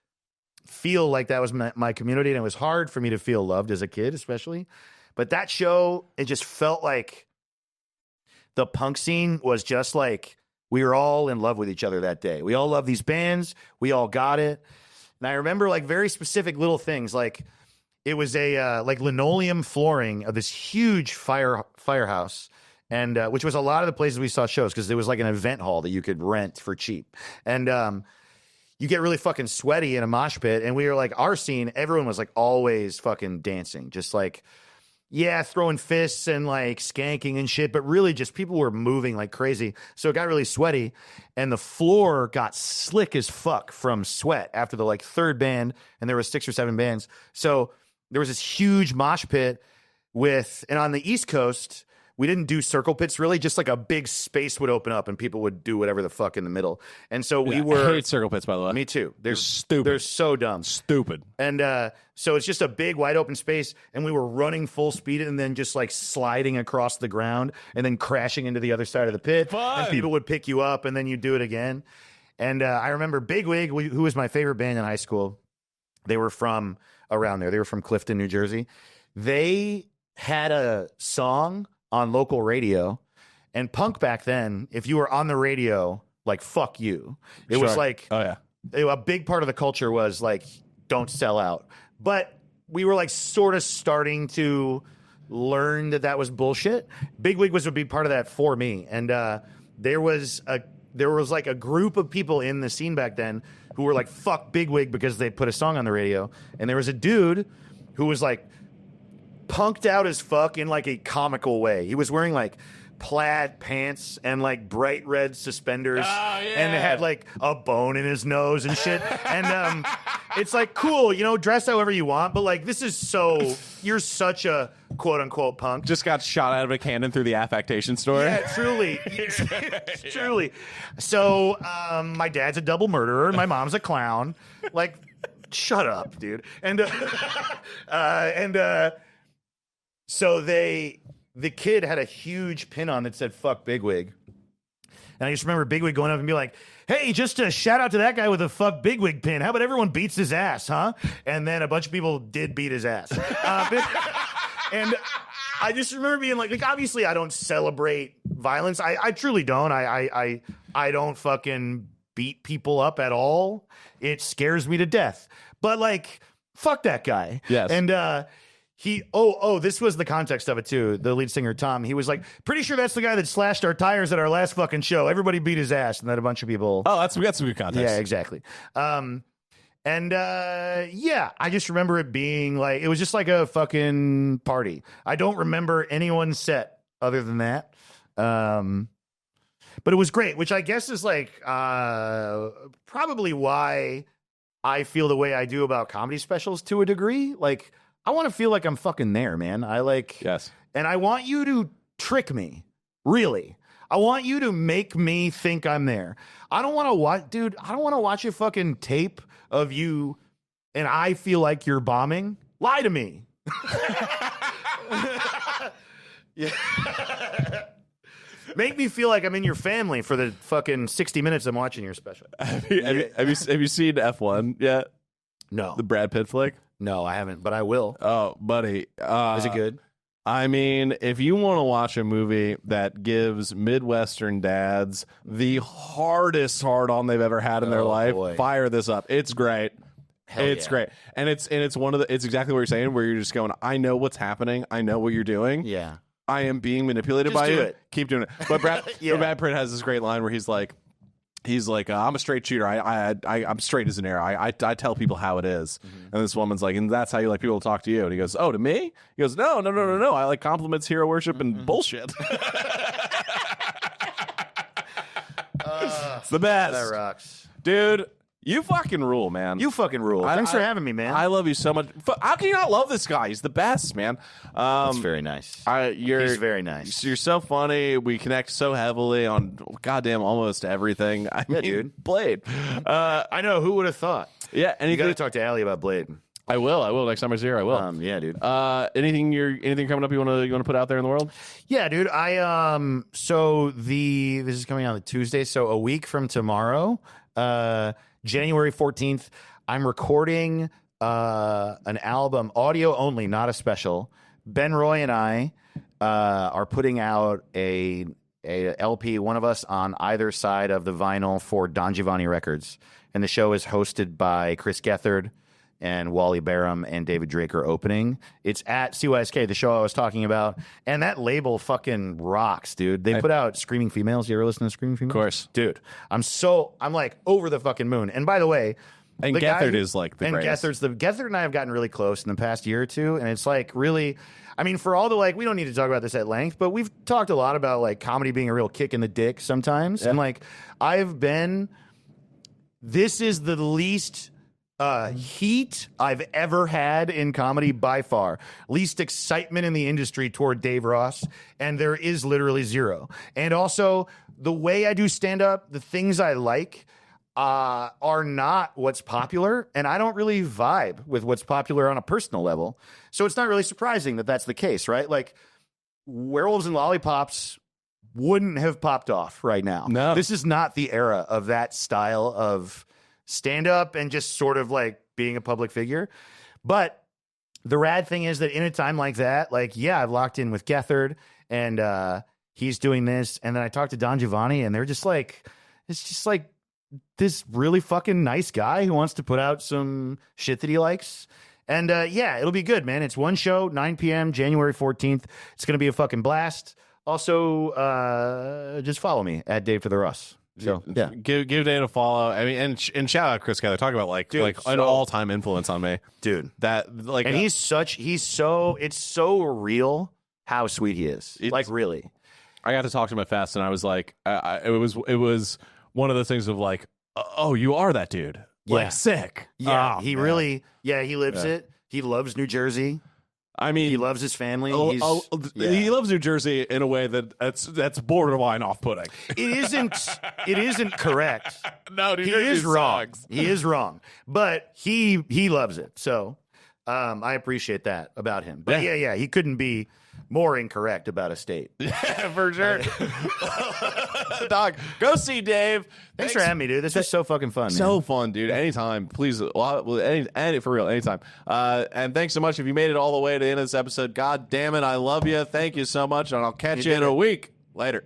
[SPEAKER 3] feel like that was my community. And it was hard for me to feel loved as a kid, especially. But that show, it just felt like the punk scene was just like, we were all in love with each other that day. We all love these bands. We all got it. And I remember like very specific little things, like it was a like linoleum flooring of this huge firehouse, and which was a lot of the places we saw shows, because it was like an event hall that you could rent for cheap. And you get really fucking sweaty in a mosh pit, and we were like, our scene, everyone was like always fucking dancing, just like, yeah, throwing fists and like skanking and shit, but really just people were moving like crazy. So it got really sweaty, and the floor got slick as fuck from sweat after the like third band, and there was 6 or 7 bands. So there was this huge mosh pit and on the East Coast, we didn't do circle pits really, just like a big space would open up and people would do whatever the fuck in the middle. And so
[SPEAKER 2] I hate circle pits, by the way.
[SPEAKER 3] Me too. They're
[SPEAKER 2] stupid.
[SPEAKER 3] They're so dumb.
[SPEAKER 2] Stupid.
[SPEAKER 3] And so it's just a big wide open space, and we were running full speed and then just like sliding across the ground and then crashing into the other side of the pit.
[SPEAKER 2] Fun.
[SPEAKER 3] And people would pick you up and then you do it again. And I remember Bigwig, who was my favorite band in high school. They were from around there. They were from Clifton, New Jersey. They had a song on local radio, and punk back then, if you were on the radio, like, fuck you. It was like,
[SPEAKER 2] oh yeah,
[SPEAKER 3] a big part of the culture was like, don't sell out. But we were like sort of starting to learn that was bullshit. Bigwig was a big part of that for me. And there was like a group of people in the scene back then who were like, fuck Bigwig, because they put a song on the radio. And there was a dude who was like punked out as fuck in like a comical way. He was wearing like plaid pants and like bright red suspenders, and had like a bone in his nose and shit. And it's like, cool, you know, dress however you want, but like, this is you're such a quote unquote punk.
[SPEAKER 2] just got shot out of a cannon through the affectation store.
[SPEAKER 3] Yeah, truly. Truly. So my dad's a double murderer, and my mom's a clown. Like, shut up, dude. And so the kid had a huge pin on that said fuck Bigwig. And I just remember Bigwig going up and be like, hey, just a shout out to that guy with a fuck Bigwig pin. How about everyone beats his ass, huh? And then a bunch of people did beat his ass. And I just remember being like, obviously I don't celebrate violence. I truly don't. I don't fucking beat people up at all. It scares me to death. But like, fuck that guy.
[SPEAKER 2] Yes.
[SPEAKER 3] And this was the context of it too. The lead singer, Tom, he was like, pretty sure that's the guy that slashed our tires at our last fucking show. Everybody beat his ass. And then a bunch of people.
[SPEAKER 2] Oh, we got some good context.
[SPEAKER 3] Yeah, exactly. I just remember it being like, it was just like a fucking party. I don't remember anyone's set other than that. But it was great, which I guess is like probably why I feel the way I do about comedy specials to a degree. Like, I want to feel like I'm fucking there, man.
[SPEAKER 2] Yes.
[SPEAKER 3] And I want you to trick me. Really. I want you to make me think I'm there. I don't want to watch a fucking tape of you and I feel like you're bombing. Lie to me. Yeah. Make me feel like I'm in your family for the fucking 60 minutes I'm watching your special.
[SPEAKER 2] Have you seen F1 yet?
[SPEAKER 3] No.
[SPEAKER 2] The Brad Pitt flick?
[SPEAKER 3] No, I haven't, but I will.
[SPEAKER 2] Oh, buddy.
[SPEAKER 3] Is it good?
[SPEAKER 2] I mean, if you want to watch a movie that gives Midwestern dads the hardest hard-on they've ever had in their life,
[SPEAKER 3] boy.
[SPEAKER 2] fire this up. It's great. It's great. And it's exactly what you're saying, where you're just going, I know what's happening. I know what you're doing.
[SPEAKER 3] Yeah.
[SPEAKER 2] I am being manipulated
[SPEAKER 3] Just
[SPEAKER 2] by
[SPEAKER 3] do
[SPEAKER 2] you.
[SPEAKER 3] it.
[SPEAKER 2] Keep doing it. But Brad
[SPEAKER 3] Yeah.
[SPEAKER 2] Pitt has this great line where he's like, I'm a straight shooter. I'm straight as an arrow. I tell people how it is. And this woman's like, and that's how you like people to talk to you. And he goes, oh, to me? He goes, no. I like compliments, hero worship, and bullshit. It's the best.
[SPEAKER 3] That rocks.
[SPEAKER 2] Dude, you fucking rule, man.
[SPEAKER 3] You fucking rule. Thanks for having me, man.
[SPEAKER 2] I love you so much. How can you not love this guy? He's the best, man.
[SPEAKER 3] That's very nice.
[SPEAKER 2] He's
[SPEAKER 3] very nice.
[SPEAKER 2] You're so funny. We connect so heavily on goddamn almost everything. I mean,
[SPEAKER 3] dude.
[SPEAKER 2] Blade.
[SPEAKER 3] I know. Who would have thought?
[SPEAKER 2] Yeah, and
[SPEAKER 3] You got to talk to Allie about Blade.
[SPEAKER 2] I will. Next time I see her, I will.
[SPEAKER 3] Yeah, dude.
[SPEAKER 2] Anything coming up you want to put out there in the world?
[SPEAKER 3] Yeah, dude. So this is coming out on Tuesday. So a week from tomorrow, January 14th, I'm recording an album, audio only, not a special. Ben Roy and I are putting out a LP, one of us on either side of the vinyl for Don Giovanni Records. And the show is hosted by Chris Gethard and Wally Barham and David Drake are opening. It's at CYSK, the show I was talking about. And that label fucking rocks, dude. They put out Screaming Females. You ever listen to Screaming Females?
[SPEAKER 2] Of course.
[SPEAKER 3] Dude, I'm like over the fucking moon. And by the way,
[SPEAKER 2] And Gethard is like the greatest.
[SPEAKER 3] Gethard and I have gotten really close in the past year or two. And it's like really, I mean, for all the like, we don't need to talk about this at length, but we've talked a lot about like comedy being a real kick in the dick sometimes. Yeah. And like, this is the least heat I've ever had in comedy by far. Least excitement in the industry toward Dave Ross, and there is literally zero. And also, the way I do stand-up, the things I like are not what's popular, and I don't really vibe with what's popular on a personal level. So it's not really surprising that that's the case, right? Like, Werewolves and Lollipops wouldn't have popped off right now.
[SPEAKER 2] No.
[SPEAKER 3] This is not the era of that style of stand-up and just sort of like being a public figure. But the rad thing is that in a time like that, like, yeah, I've locked in with Gethard and he's doing this. And then I talked to Don Giovanni and they're just like, it's just like this really fucking nice guy who wants to put out some shit that he likes. And yeah, it'll be good, man. It's one show, 9 p.m., January 14th. It's going to be a fucking blast. Also, just follow me at Dave for the Russ. So yeah,
[SPEAKER 2] give Dave a follow. I mean, and shout out Chris Gethard. Talk about like an all time influence on me,
[SPEAKER 3] dude.
[SPEAKER 2] That like,
[SPEAKER 3] and it's so real how sweet he is. Like really,
[SPEAKER 2] I got to talk to him at Fest, and I was like, it was one of those things of like, oh, you are that dude. Like sick.
[SPEAKER 3] Yeah,
[SPEAKER 2] oh,
[SPEAKER 3] he
[SPEAKER 2] man.
[SPEAKER 3] Really. Yeah, he lives it. He loves New Jersey.
[SPEAKER 2] I mean,
[SPEAKER 3] he loves his family.
[SPEAKER 2] He loves New Jersey in a way that's borderline off-putting.
[SPEAKER 3] It isn't correct.
[SPEAKER 2] No,
[SPEAKER 3] he is wrong. He is wrong, but he loves it. So I appreciate that about him. But yeah, he couldn't be more incorrect about a state.
[SPEAKER 2] Yeah, for sure. Dog, go see Dave.
[SPEAKER 3] Thanks for having me, dude. This was so fucking fun.
[SPEAKER 2] So
[SPEAKER 3] man.
[SPEAKER 2] fun, dude. Anytime, please. Any for real, anytime. And thanks so much if you made it all the way to the end of this episode. God damn it, I love you. Thank you so much, and I'll catch you in a week. Later.